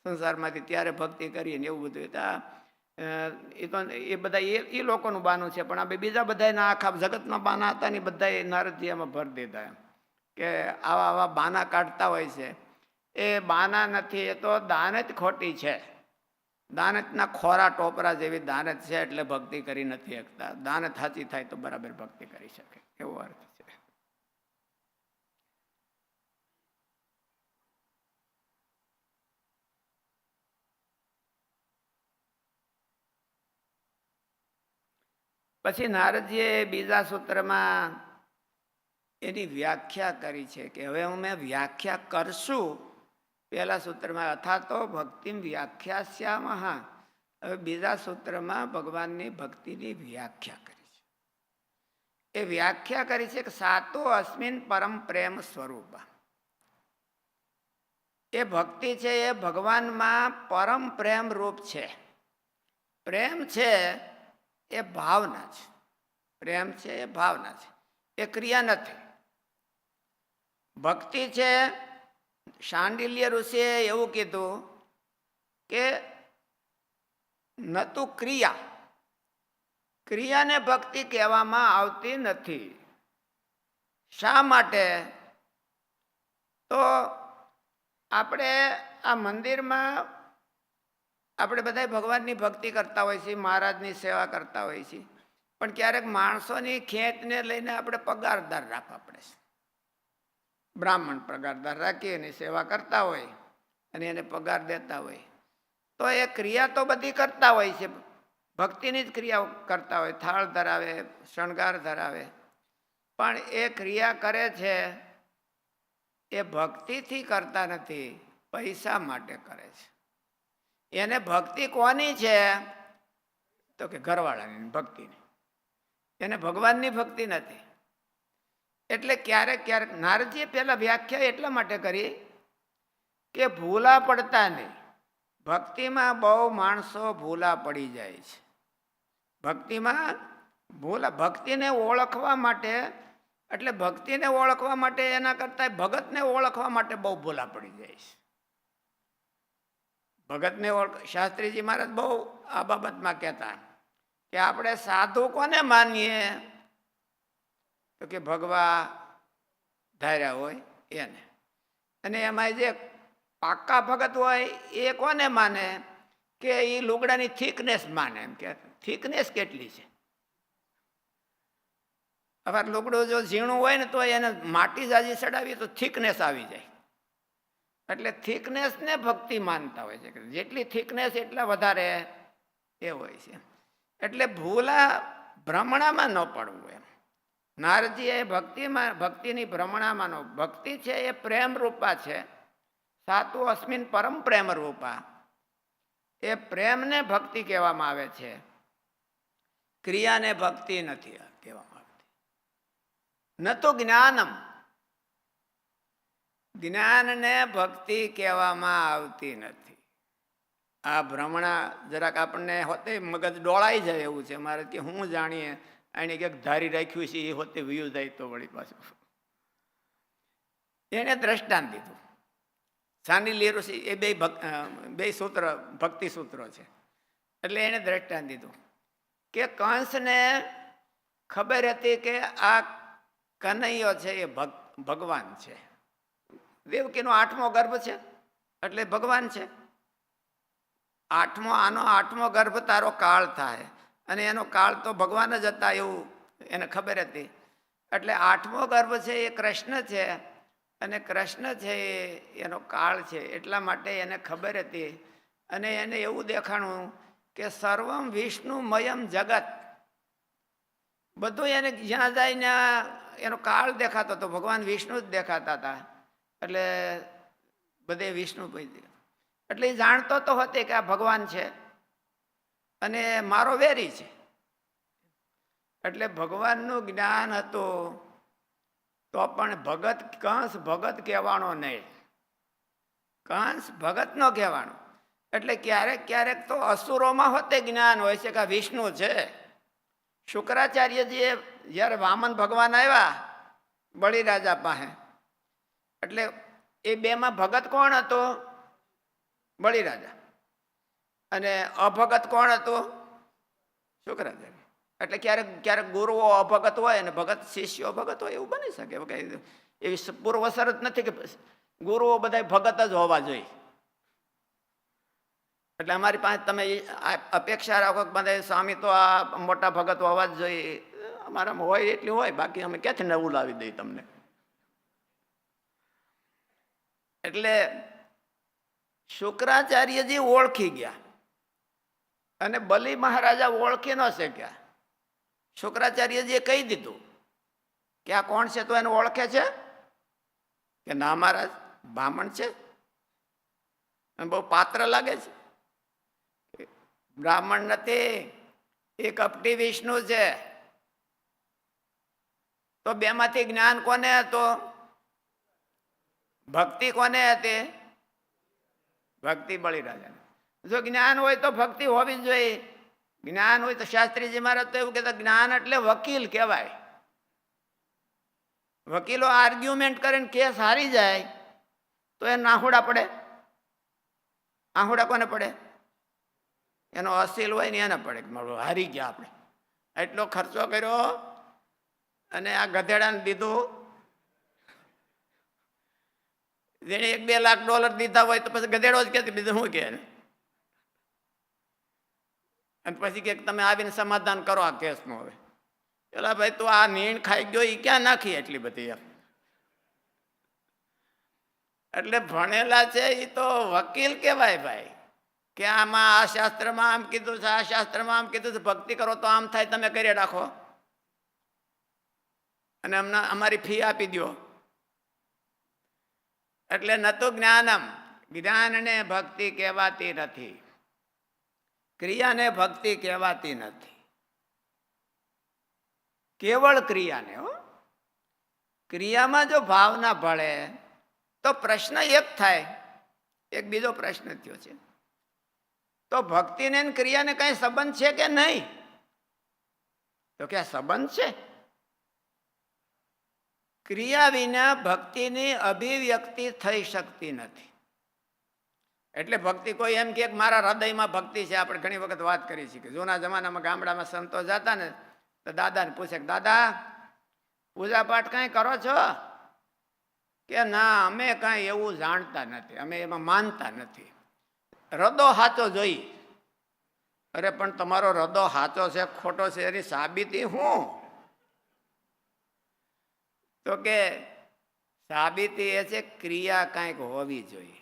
સંસારમાંથી, ત્યારે ભક્તિ કરીએ ને એવું બધું. એ બધા એ લોકોનું બાનું છે. પણ આ બીજા બધાના આખા જગતના બાના હતા ને બધા નારદજી એમાં ભર દીધા. એમ કે આવા બાના કાઢતા હોય છે. એ બાના નથી, એ તો દાનત ખોટી છે. દાનતના ખોરા ટોપરા જેવી દાનત છે. એટલે ભક્તિ કરી નથી શકતા. દાનત સાચી થાય તો બરાબર ભક્તિ કરી શકે, એવો અર્થ છે. પછી નારદજીએ બીજા સૂત્રમાં એની વ્યાખ્યા કરી છે કે હવે અમે વ્યાખ્યા કરશું. પહેલા સૂત્રમાં અથાતો ભક્તિ વ્યાખ્યાસ્યામઃ. હવે બીજા સૂત્રમાં ભગવાનની ભક્તિની વ્યાખ્યા કરી છે. એ વ્યાખ્યા કરી છે કે સાતો અસ્મિન પરમ પ્રેમ સ્વરૂપ. એ ભક્તિ છે એ ભગવાનમાં પરમ પ્રેમ રૂપ છે. પ્રેમ છે એ ભાવના છે. પ્રેમ છે એ ભાવના છે, એ ક્રિયા નથી. ભક્તિ છે, શાંડિલ્ય ઋષિએ એવું કીધું કે નતુ ક્રિયા, ક્રિયાને ભક્તિ કહેવામાં આવતી નથી. શા માટે? તો આપણે આ મંદિરમાં આપણે બધા ભગવાનની ભક્તિ કરતા હોઈએ છીએ, મહારાજની સેવા કરતા હોઈએ છીએ. પણ ક્યારેક માણસોની ખેંચને લઈને આપણે પગારદાર રાખવા પડે છે. બ્રાહ્મણ પગારદાર રાખી એની સેવા કરતા હોય અને એને પગાર દેતા હોય. તો એ ક્રિયા તો બધી કરતા હોય છે, ભક્તિની જ ક્રિયાઓ કરતા હોય. થાળ ધરાવે, શણગાર ધરાવે. પણ એ ક્રિયા કરે છે એ ભક્તિથી કરતા નથી, પૈસા માટે કરે છે. એને ભક્તિ કોની છે? તો કે ઘરવાળાની ભક્તિની. એને ભગવાનની ભક્તિ નથી. એટલે ક્યારેક ક્યારેક નારદજીએ પહેલા વ્યાખ્યા એટલા માટે કરી કે ભૂલા પડતા નહીં. ભક્તિમાં બહુ માણસો ભૂલા પડી જાય છે. ભક્તિમાં ભક્તિને ઓળખવા માટે, એટલે ભક્તિને ઓળખવા માટે એના કરતાં ભગતને ઓળખવા માટે બહુ ભૂલા પડી જાય છે. ભગતને શાસ્ત્રીજી મહારાજ બહુ આ બાબતમાં કહેતા કે આપણે સાધુ કોને માનીએ, તો કે ભગવા ધાર્યા હોય એને. અને એમાં જે પાક્કા ભગત હોય એ કોને માને, કે એ લુગડાની થિકનેસ માને. એમ કે થિકનેસ કેટલી છે. હવે લુગડું જો ઝીણું હોય ને તો એને માટી જાજી ચડાવીએ તો થિકનેસ આવી જાય. એટલે થિકનેસને ભક્તિ માનતા હોય છે કે જેટલી થિકનેસ એટલા વધારે એ હોય છે. એટલે ભ્રમણામાં ન પડવું એમ. નારદજી એ ભક્તિની ભ્રમણામાં ન. ભક્તિ છે એ પ્રેમ રૂપા છે. સાતુ અસ્મિન પરમ પ્રેમ રૂપા. એ પ્રેમને ભક્તિ કહેવામાં આવે છે, ક્રિયાને ભક્તિ નથી કહેવામાં આવતી. ન તો જ્ઞાનમ, જ્ઞાનને ભક્તિ કહેવામાં આવતી નથી. આ ભ્રમણા જરાક આપણને હોતે મગજ ડોળાઈ જાય એવું છે. મારે કે હું જાણીએ એને ક્યાંક ધારી રાખ્યું છે એ હોતે વ્યૂ જાય તો વળી પાછું. એને દ્રષ્ટાંત દીધું. સાંડિલ્ય ઋષિ એ બે સૂત્ર ભક્તિ સૂત્રો છે. એટલે એને દ્રષ્ટાંત દીધું કે કંસને ખબર હતી કે આ કનૈયો છે એ ભગવાન છે. દેવકીનો 8મો ગર્ભ છે એટલે ભગવાન છે. આનો 8મો ગર્ભ તારો કાળ થાય અને એનો કાળ તો ભગવાન જ હતા એવું એને ખબર હતી. એટલે 8મો ગર્ભ છે એ કૃષ્ણ છે અને કૃષ્ણ છે એનો કાળ છે. એટલા માટે એને ખબર હતી. અને એને એવું દેખાણું કે સર્વમ વિષ્ણુમયમ જગત. બધું એને જ્યાં જઈને એનો કાળ દેખાતો હતો, ભગવાન વિષ્ણુ જ દેખાતા હતા. એટલે બધે વિષ્ણુ પૈકી. એટલે એ જાણતો તો હતો કે આ ભગવાન છે અને મારો વેરી છે. એટલે ભગવાનનું જ્ઞાન હતું તો પણ કંસ ભગત કહેવાનો નહીં. કંસ ભગત ન કહેવાનો. એટલે ક્યારેક ક્યારેક તો અસુરોમાં હોતે જ્ઞાન હોય છે કે આ વિષ્ણુ છે. શુક્રાચાર્યજીએ જ્યારે વામન ભગવાન આવ્યા બળીરાજા પાસે, એટલે એ બેમાં ભગત કોણ હતો? બળીરાજા. અને અભગત કોણ હતું? શુક્રાચાર્ય. એટલે ક્યારેક ક્યારેક ગુરુઓ અભગત હોય અને ભગત શિષ્યો ભગત હોય એવું બની શકે. એવી પૂર્વ શરત નથી કે ગુરુઓ બધા ભગત જ હોવા જોઈએ. એટલે અમારી પાસે તમે અપેક્ષા રાખો કે બધા સ્વામી તો આ મોટા ભગત હોવા જ જોઈએ. અમારામાં હોય એટલી હોય, બાકી અમે ક્યાંથી નવું લાવી દઈએ તમને. એટલે શુક્રાચાર્યજી ઓળખી ગયા અને બલિ મહારાજા ઓળખી ન શક્યા. શુક્રાચાર્યજીએ કહી દીધું કે આ કોણ છે? તો એને ઓળખે છે કે ના મહારાજ બ્રાહ્મણ છે, બહુ પાત્ર લાગે છે. બ્રાહ્મણ નથી, એ કપટી વિષ્ણુ છે. તો બેમાંથી જ્ઞાન કોને હતું? ભક્તિ કોને હતી? ભક્તિ બળીરાજા. જો જ્ઞાન હોય તો ભક્તિ હોવી જ જોઈએ. જ્ઞાન હોય તો શાસ્ત્રીજી મહારાજ તો એવું કહેતા જ્ઞાન એટલે વકીલ કહેવાય. વકીલો આર્ગ્યુમેન્ટ કરીને કેસ હારી જાય તો એ નાહુડા પડે. આહુડા કોને પડે? એનો અસીલ હોય ને એને પડે કે મારું હારી ગયા આપણે. એટલો ખર્ચો કર્યો અને આ ગધેડાને દીધું. જેને $1-2 લાખ દીધા હોય તો પછી ગધેડો જ કે બીજું શું કે. અને પછી કે તમે આવીને સમાધાન કરો આ કેસનું. હવે પેલા ભાઈ તું આ નીણ ખાઈ ગયો એ ક્યાં નાખી એટલી બધી. એટલે ભણેલા છે એ તો વકીલ કહેવાય ભાઈ. કે આમાં આ શાસ્ત્રમાં આમ કીધું છે, આ શાસ્ત્રમાં આમ કીધું છે, ભક્તિ કરો તો આમ થાય, તમે કરી રાખો અને અમને અમારી ફી આપી દો. એટલે ન તો જ્ઞાનમ, જ્ઞાનને ભક્તિ કહેવાતી નથી, ક્રિયાને ભક્તિ કહેવાતી નથી. કેવળ ક્રિયાને. ક્રિયામાં જો ભાવના ભળે તો પ્રશ્ન એક થાય. એક બીજો પ્રશ્ન થયો છે તો ભક્તિને ને ક્રિયાને કઈ સંબંધ છે કે નહીં? તો કે સંબંધ છે. ક્રિયા વિના ભક્તિની અભિવ્યક્તિ થઈ શકતી નથી. એટલે ભક્તિ કોઈ એમ કે મારા હૃદયમાં ભક્તિ છે. આપણે ઘણી વખત વાત કરી છે કે જૂના જમાનામાં ગામડામાં સંતો જતા ને તો દાદાને પૂછે, દાદા પૂજા પાઠ કાંઈ કરો છો? કે ના, અમે કાંઈ એવું જાણતા નથી, અમે એમાં માનતા નથી, હૃદય સાચો જોઈએ. અરે પણ તમારો હૃદય સાચો છે ખોટો છે એની સાબિતી શું? તો કે સાબિતી એ છે ક્રિયા કાંઈક હોવી જોઈએ.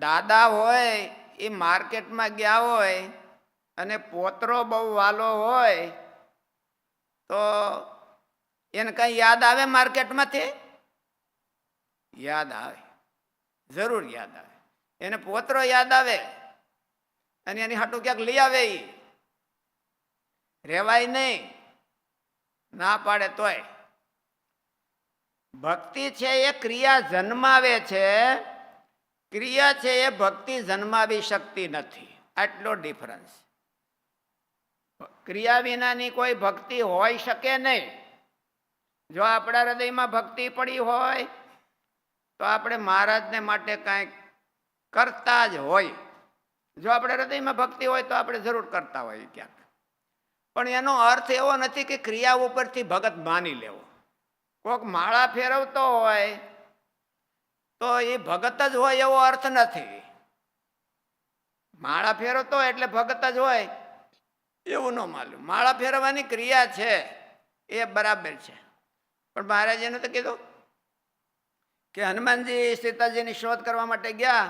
દાદા હોય એ માર્કેટમાં ગયા હોય અને પોતરો બહુ વાલો હોય તો એને કઈ યાદ આવે માર્કેટમાંથી? યાદ આવે, જરૂર યાદ આવે. એને પોતરો યાદ આવે અને એની હાટું ક્યાંક લઈ આવે. એ રેવાય નહીં, ના પાડે તોય. ભક્તિ છે એ ક્રિયા જન્માવે છે, ક્રિયા છે એ ભક્તિ જન્માવી શકતી નથી. આટલો ડિફરન્સ. ક્રિયા વિનાની કોઈ ભક્તિ હોઈ શકે નહીં. જો આપણા હૃદયમાં ભક્તિ પડી હોય તો આપણે મહારાજને માટે કાંઈક કરતા જ હોય. જો આપણે હૃદયમાં ભક્તિ હોય તો આપણે જરૂર કરતા હોય ક્યાંક. પણ એનો અર્થ એવો નથી કે ક્રિયા ઉપરથી ભગત માની લેવો. કોઈક માળા ફેરવતો હોય તો એ ભગત જ હોય એવો અર્થ નથી. માળા ફેરવતો એટલે ભગત જ હોય એવું ન માલુમ. માળા ફેરવવાની ક્રિયા છે એ બરાબર છે. પણ મહારાજે તો કીધું કે હનુમાનજી સીતાજીની શોધ કરવા માટે ગયા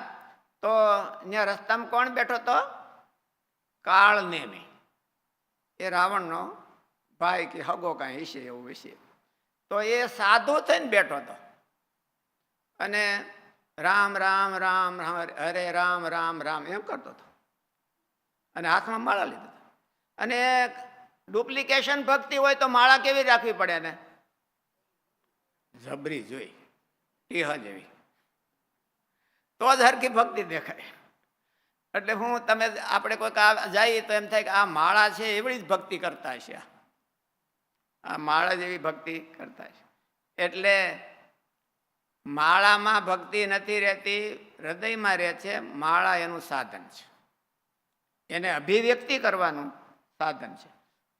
તો ત્યાં રસ્તામાં કોણ બેઠો તો? કાળનેમી. એ રાવણનો ભાઈ કે હગો કાંઈ હશે એવું વિશે. તો એ સાધુ થઈને બેઠો હતો અને રામ રામ રામ રામ હરે રામ રામ રામ એમ કરતો હતો અને હાથમાં માળા લીધો હતો. અને ડુપ્લિકેશન ભક્તિ હોય તો માળા કેવી રાખવી પડે ને? જબરી જોઈ ટીહ જેવી, તો જ હરખી ભક્તિ દેખાય. એટલે હું તમે આપણે કોઈક જઈએ તો એમ થાય કે આ માળા છે એવડી જ ભક્તિ કરતા હશે, આ માળા જેવી ભક્તિ કરતા હશે. એટલે માળામાં ભક્તિ નથી રહેતી, હૃદયમાં રહે છે. માળા એનું સાધન છે, એને અભિવ્યક્તિ કરવાનું સાધન છે.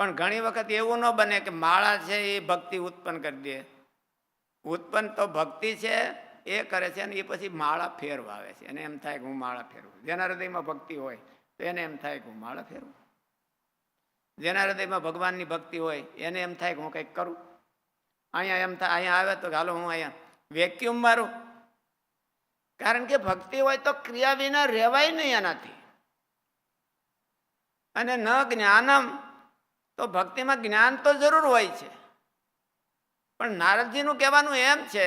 પણ ઘણી વખત એવું ન બને કે માળા છે એ ભક્તિ ઉત્પન્ન કરી દે. ઉત્પન્ન તો ભક્તિ છે એ કરે છે અને એ પછી માળા ફેરવા આવે છે. એને એમ થાય કે હું માળા ફેરવું. જેના હૃદયમાં ભક્તિ હોય તો એને એમ થાય કે હું માળા ફેરવું. જેના હૃદયમાં ભગવાનની ભક્તિ હોય એને એમ થાય કે હું કંઈક કરું. અહીંયા એમ થાય, અહીંયા આવે તો હાલો હું અહીંયા વેક્યુમ મારું. કારણ કે ભક્તિ હોય તો ક્રિયા વિના રહેવાય નહીં એનાથી. અને ન જ્ઞાનમ, તો ભક્તિમાં જ્ઞાન તો જરૂર હોય છે. પણ નારદજીનું કહેવાનું એમ છે,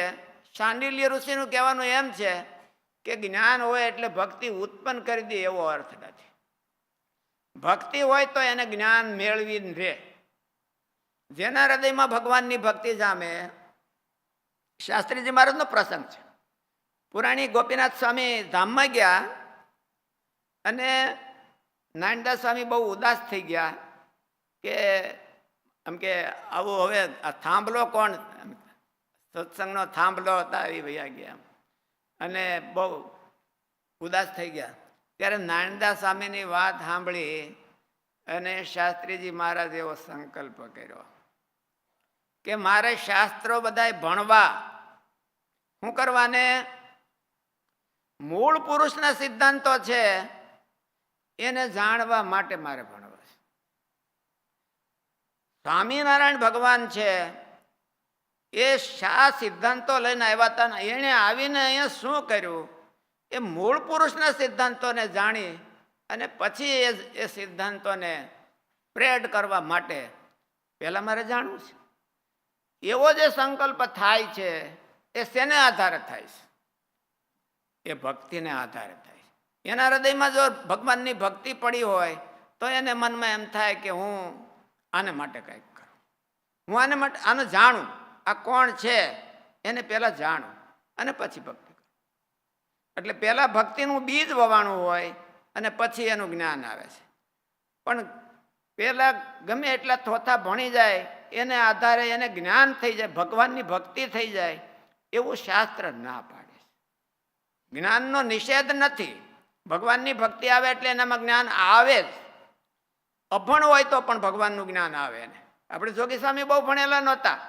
શાંડિલ્ય ઋષિનું કહેવાનું એમ છે કે જ્ઞાન હોય એટલે ભક્તિ ઉત્પન્ન કરી દે એવો અર્થ નથી. ભક્તિ હોય તો એને જ્ઞાન મેળવીને રહે. જેના હૃદયમાં ભગવાનની ભક્તિ જામે, શાસ્ત્રીજી મહારાજનો પ્રસંગ છે. પુરાણી ગોપીનાથ સ્વામી ધામમાં ગયા અને નાનદાસ સ્વામી બહુ ઉદાસ થઈ ગયા કે એમ કે આવું હવે આ થાંભલો કોણ? સત્સંગનો થાંભલો હતા એ ભૈયા ગયા અને બહુ ઉદાસ થઈ ગયા. ત્યારે નાનદાસ સ્વામીની વાત સાંભળી અને શાસ્ત્રીજી મહારાજ એવો સંકલ્પ કર્યો કે મારે શાસ્ત્રો બધાય ભણવા. શું કરવાને? મૂળ પુરુષના સિદ્ધાંતો છે એને જાણવા માટે મારે ભણવા. સ્વામિનારાયણ ભગવાન છે એ શા સિદ્ધાંતો લઈને આવ્યા હતા ને એણે આવીને અહીંયા શું કર્યું એ મૂળ પુરુષના સિદ્ધાંતોને જાણી અને પછી એ સિદ્ધાંતોને સ્પ્રેડ કરવા માટે પહેલાં મારે જાણવું છે. એવો જે સંકલ્પ થાય છે એ શેને આધારે થાય છે? એ ભક્તિને આધારે થાય છે. એના હૃદયમાં જો ભગવાનની ભક્તિ પડી હોય તો એને મનમાં એમ થાય કે હું આને માટે કંઈક કરું, હું આને માટે આને જાણું, આ કોણ છે એને પહેલાં જાણું અને પછી ભક્તિ કરું. એટલે પહેલાં ભક્તિનું બીજ વવાણું હોય અને પછી એનું જ્ઞાન આવે છે. પણ પહેલાં ગમે એટલા થોથા ભણી જાય એને આધારે એને જ્ઞાન થઈ જાય, ભગવાનની ભક્તિ થઈ જાય એવું શાસ્ત્ર ના પાડે છે. જ્ઞાનનો નિષેધ નથી, ભગવાનની ભક્તિ આવે એટલે એનામાં જ્ઞાન આવે જ. અભણ હોય તો પણ ભગવાનનું જ્ઞાન આવે ને. આપણે જોગી સ્વામી બહુ ભણેલા નહોતા,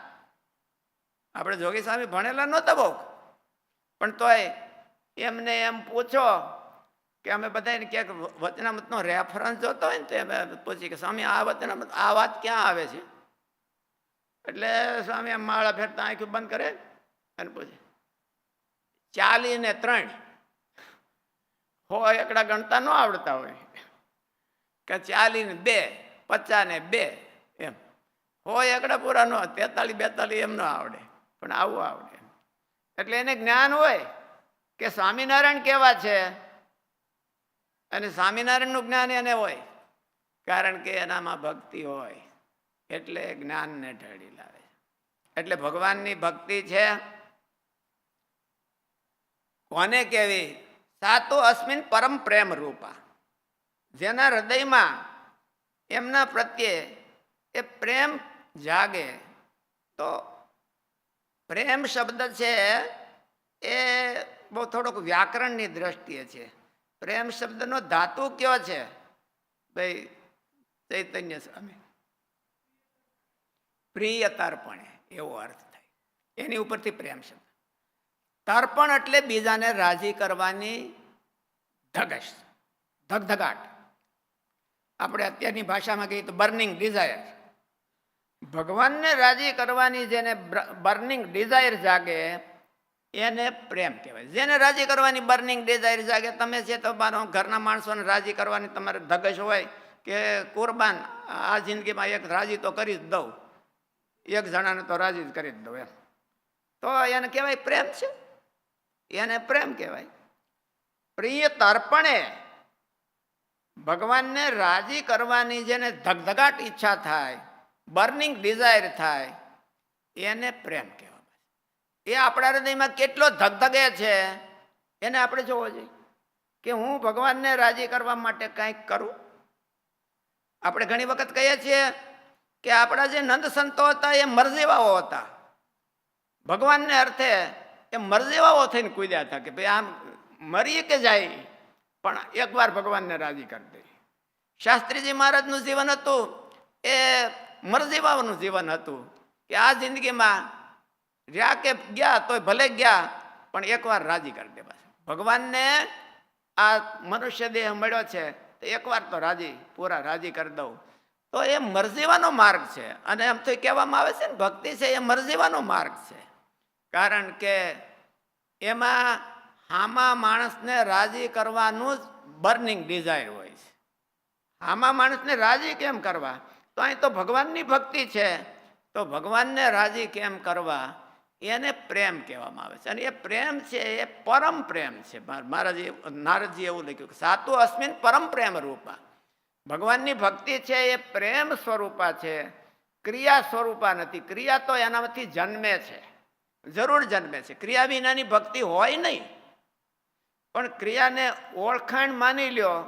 આપણે જોગી સ્વામી ભણેલા નહોતા બહુ, પણ તોય એમને એમ પૂછો કે અમે બધાને ક્યાંક વચનામૃતનો રેફરન્સ જોતો હોય ને તો અમે પૂછી કે સ્વામી આ વચનામૃત આ વાત ક્યાં આવે છે? એટલે સ્વામી આમ માળા ફેરતા આંખી બંધ કરે અને પૂછે 40 ને 3 હોય એકડા ગણતા ન આવડતા હોય કે 40 ને 2 50 ને 2 એમ હોય એકડા પૂરા ન 43 42 એમ ન આવડે, પણ આવું આવડે. એટલે એને જ્ઞાન હોય કે સ્વામિનારાયણ કેવા છે, અને સ્વામિનારાયણનું જ્ઞાન એને હોય કારણ કે એનામાં ભક્તિ હોય એટલે જ્ઞાનને ઢળી લાવે. એટલે ભગવાનની ભક્તિ છે કોને કેવી? સાતો અસ્મિન પરમ પ્રેમ રૂપા. જેના હૃદયમાં એમના પ્રત્યે એ પ્રેમ જાગે. તો પ્રેમ શબ્દ છે એ બહુ થોડોક વ્યાકરણની દ્રષ્ટિએ છે. પ્રેમ શબ્દનો ધાતુ કયો છે ભાઈ? ચૈતન્ય સ્વામી પ્રિય તર્પણે એવો અર્થ થાય, એની ઉપરથી પ્રેમ શબ્દ. તર્પણ એટલે બીજાને રાજી કરવાની ધગશ, ધગધગાટ. આપણે અત્યારની ભાષામાં કહીએ તો બર્નિંગ ડિઝાયર. ભગવાનને રાજી કરવાની જેને બર્નિંગ ડિઝાયર જાગે એને પ્રેમ કહેવાય. જેને રાજી કરવાની બર્નિંગ ડિઝાયર જાગે, તમે છે તો મારો ઘરના માણસોને રાજી કરવાની તમારે ધગશ હોય કે કુરબાન આ જિંદગીમાં એક રાજી તો કરી જ દઉં, એક જણાને તો રાજી જ કરી જ દઉં એમ, તો એને કહેવાય પ્રેમ છે, એને પ્રેમ કહેવાય. પ્રિય તર્પણે ભગવાનને રાજી કરવાની જેને ધગધગાટ ઈચ્છા થાય, બર્નિંગ ડિઝાયર થાય, એને પ્રેમ કહેવાય. એ આપણા હૃદયમાં કેટલો ધગધગે છે એને આપણે જોવો જોઈએ કે હું ભગવાનને રાજી કરવા માટે કંઈક કરું. આપણે ઘણી વખત કહીએ છીએ કે આપણા જે નંદ સંતો હતા એ મરજીવાઓ હતા. ભગવાનને અર્થે એ મરજીવાઓ થઈને કૂદ્યા હતા કે ભાઈ આમ મરી કે જાય પણ એકવાર ભગવાનને રાજી કરી દે. શાસ્ત્રીજી મહારાજનું જીવન હતું એ મરજીવાઓનું જીવન હતું કે આ જિંદગીમાં રહ્યા કે ગયા તોય ભલે ગયા પણ એકવાર રાજી કરી દે. ભગવાનને આ મનુષ્ય દેહ મળ્યો છે તો એકવાર તો પૂરા રાજી કરી દઉં. તો એ મરજીવાનો માર્ગ છે. અને એમ તો કહેવામાં આવે છે ને ભક્તિ છે એ મરજીવાનો માર્ગ છે, કારણ કે એમાં હામા માણસને રાજી કરવાનું જ બર્નિંગ ડિઝાયર હોય છે. હામા માણસને રાજી કેમ કરવા? તો અહીં તો ભગવાનની ભક્તિ છે, તો ભગવાનને રાજી કેમ કરવા એને પ્રેમ કહેવામાં આવે છે. અને એ પ્રેમ છે એ પરમ પ્રેમ છે. નારદજી એવું લખ્યું કે સાતું અસ્મિન પરમ પ્રેમ રૂપા. ભગવાનની ભક્તિ છે એ પ્રેમ સ્વરૂપા છે, ક્રિયા સ્વરૂપા નથી. ક્રિયા તો એનામાંથી જન્મે છે, જરૂર જન્મે છે. ક્રિયા વિનાની ભક્તિ હોય નહીં. પણ ક્રિયાને ઓળખાણ માની લ્યો.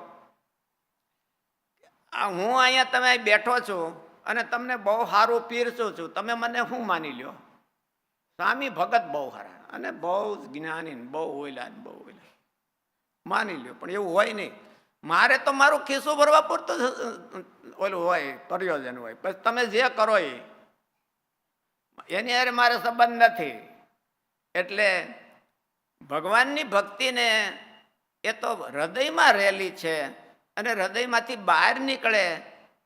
હું અહીંયા તમે બેઠો છું અને તમને બહુ સારું પીરસું છું, તમે મને શું માની લ્યો? સ્વામી ભગત બહુ સારા અને બહુ જ્ઞાની, બહુ ઓયલા માની લ્યો. પણ એવું હોય નહીં. મારે તો મારું ખિસ્સું ભરવા પૂરતું ઓલું હોય, પ્રયોજન હોય. પછી તમે જે કરો એની હારે મારે સંબંધ નથી. એટલે ભગવાનની ભક્તિને એ તો હૃદયમાં રહેલી છે, અને હૃદયમાંથી બહાર નીકળે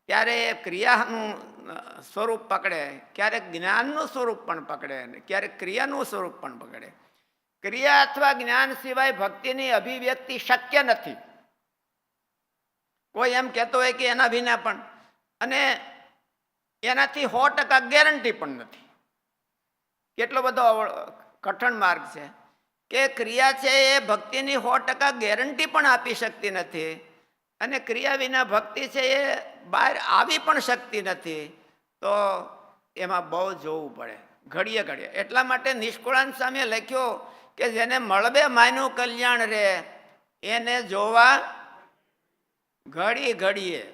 ત્યારે એ ક્રિયાનું સ્વરૂપ પકડે, ક્યારેક જ્ઞાનનું સ્વરૂપ પણ પકડે, ક્યારેક ક્રિયાનું સ્વરૂપ પણ પકડે. ક્રિયા અથવા જ્ઞાન સિવાય ભક્તિની અભિવ્યક્તિ શક્ય નથી. કોઈ એમ કહેતો હોય કે એના વિના પણ, અને એનાથી 100% ગેરંટી પણ નથી. કેટલો બધો કઠણ માર્ગ છે કે ક્રિયા છે એ ભક્તિની 100% ગેરંટી પણ આપી શકતી નથી, અને ક્રિયા વિના ભક્તિ છે એ બહાર આવી પણ શકતી નથી. તો એમાં બહુ જોવું પડે, ઘડીએ ઘડીએ. એટલા માટે નિષ્કુળાનંદ સ્વામીએ લખ્યો કે જેને મળબે માયનું કલ્યાણ રે એને જોવા ઘડી ઘડીએ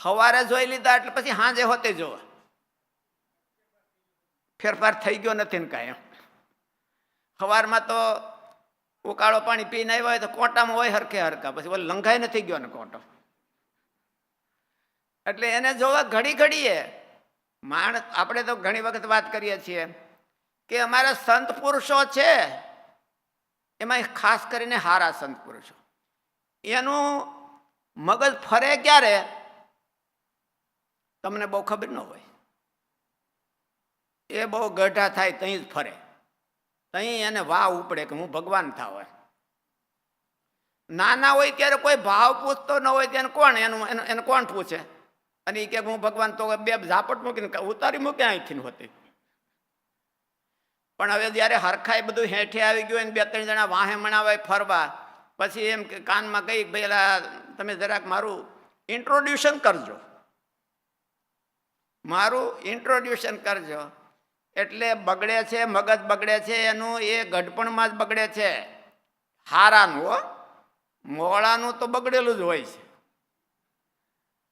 સવારે જોઈ લીધા એટલે પછી સાંજે હોતે જોવા, ફેરફાર થઈ ગયો નથી ને કાંઈ. સવારમાં તો ઉકાળો પાણી પીને આવ્યા હોય તો કોટામાં હોય હરખે હરખા, પછી ઓલો લંઘાઈ નથી ગયો ને કોટો. એટલે એને જોવા ઘડી ઘડીએ માણસ. આપણે તો ઘણી વખત વાત કરીએ છીએ કે અમારા સંત પુરુષો છે, એમાં ખાસ કરીને હારા સંત પુરુષો, એનું મગજ ફરે ક્યારે તમને બહુ ખબર ન હોય. એ બહુ ગઢા થાય તહીં જ ફરે, તહીં એને વાહ ઉપડે કે હું ભગવાન થાવ. નાના હોય ત્યારે કોઈ ભાવ પૂછતો ન હોય ત્યારે કોણ એને કોણ પૂછે? અને એ કે હું ભગવાન, તો બે ઝાપટ મૂકીને ઉતારી મૂકે અહીંથી હોતી. પણ હવે જયારે હરખાઈ બધું હેઠે આવી ગયું ને 2-3 જણા વાહે મણાવે ફરવા, પછી એમ કે કાનમાં કઈ પેલા તમે જરાક મારું ઇન્ટ્રોડ્યુશન કરજો, મારું ઇન્ટ્રોડ્યુશન કરજો. એટલે બગડે છે, મગજ બગડે છે એનું, એ ગઢપણમાં જ બગડે છે. હારાનું હો, મોળાનું તો બગડેલું જ હોય છે,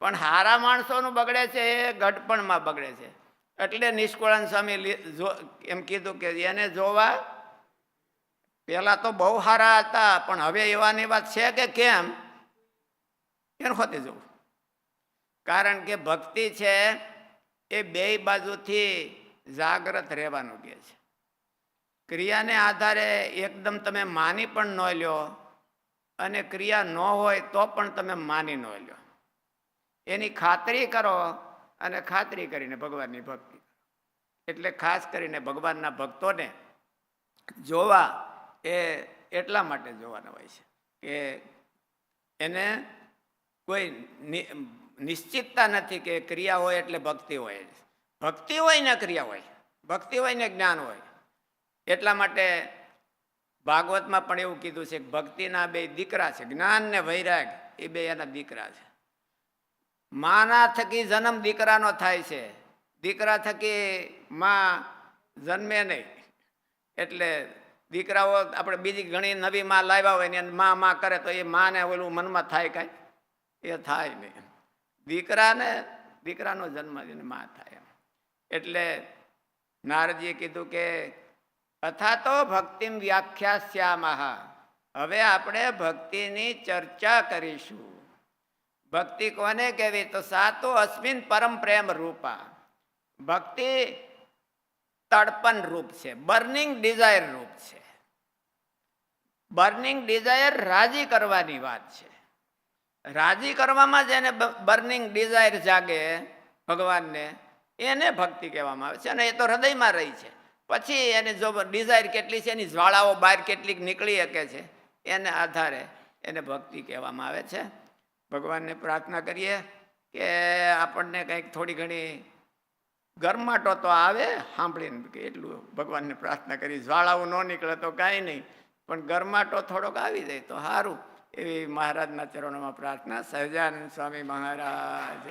પણ હારા માણસોનું બગડે છે એ ગઢપણમાં બગડે છે. એટલે નિષ્કુળાનંદ સ્વામી એમ કીધું કે એને જોવા પેલા તો બહુ હારા હતા, પણ હવે એવાની વાત છે કે કેમ એને હોતે જોવું. કારણ કે ભક્તિ છે એ બેય બાજુથી જાગ્રત રહેવાનું કહે છે. ક્રિયાને આધારે એકદમ તમે માની પણ ન લ્યો, અને ક્રિયા ન હોય તો પણ તમે માની ન લ્યો. એની ખાતરી કરો, અને ખાતરી કરીને ભગવાનની ભક્તિ. એટલે ખાસ કરીને ભગવાનના ભક્તોને જોવા એ એટલા માટે જોવાના હોય છે કે એને કોઈ નિશ્ચિતતા નથી કે ક્રિયા હોય એટલે ભક્તિ હોય. ભક્તિ હોય ને ક્રિયા હોય, ભક્તિ હોય ને જ્ઞાન હોય. એટલા માટે ભાગવતમાં પણ એવું કીધું છે કે ભક્તિના 2 દીકરા છે, જ્ઞાન ને વૈરાગ, એ 2 એના દીકરા છે. માના થકી જન્મ દીકરાનો થાય છે, દીકરા થકી માં જન્મે નહીં. એટલે દીકરાઓ આપણે બીજી ઘણી નવી માં લાવ્યા હોય ને માં કરે તો એ માને ઓલું મનમાં થાય કાંઈ? એ થાય નહીં. દીકરાનો જન્મ માં થાય. એટલે નારદજીએ કીધું કે અથા તો ભક્તિમ વ્યાખ્યાસ્યામઃ, હવે આપણે ભક્તિની ચર્ચા કરીશું. ભક્તિ કોને કહેવી? તો સાતો અસ્મિન પરમ પ્રેમ રૂપા. ભક્તિ તડપન રૂપ છે, બર્નિંગ ડિઝાયર રૂપ છે. બર્નિંગ ડિઝાયર રાજી કરવાની વાત છે. રાજી કરવામાં જેને બર્નિંગ ડિઝાયર જાગે ભગવાનને, એને ભક્તિ કહેવામાં આવે છે. અને એ તો હૃદયમાં રહી છે. પછી એને જો ડિઝાયર કેટલી છે, એની જ્વાળાઓ બહાર કેટલીક નીકળી શકે છે, એને આધારે એને ભક્તિ કહેવામાં આવે છે. ભગવાનને પ્રાર્થના કરીએ કે આપણને કંઈક થોડી ઘણી ગરમાટો તો આવે સાંભળીને, કે એટલું ભગવાનને પ્રાર્થના કરી. જ્વાળાઓ ન નીકળે તો કાંઈ નહીં, પણ ગરમાટો થોડોક આવી જાય તો સારું. એવી મહારાજના ચરણોમાં પ્રાર્થના. સહજાનંદ સ્વામી મહારાજ.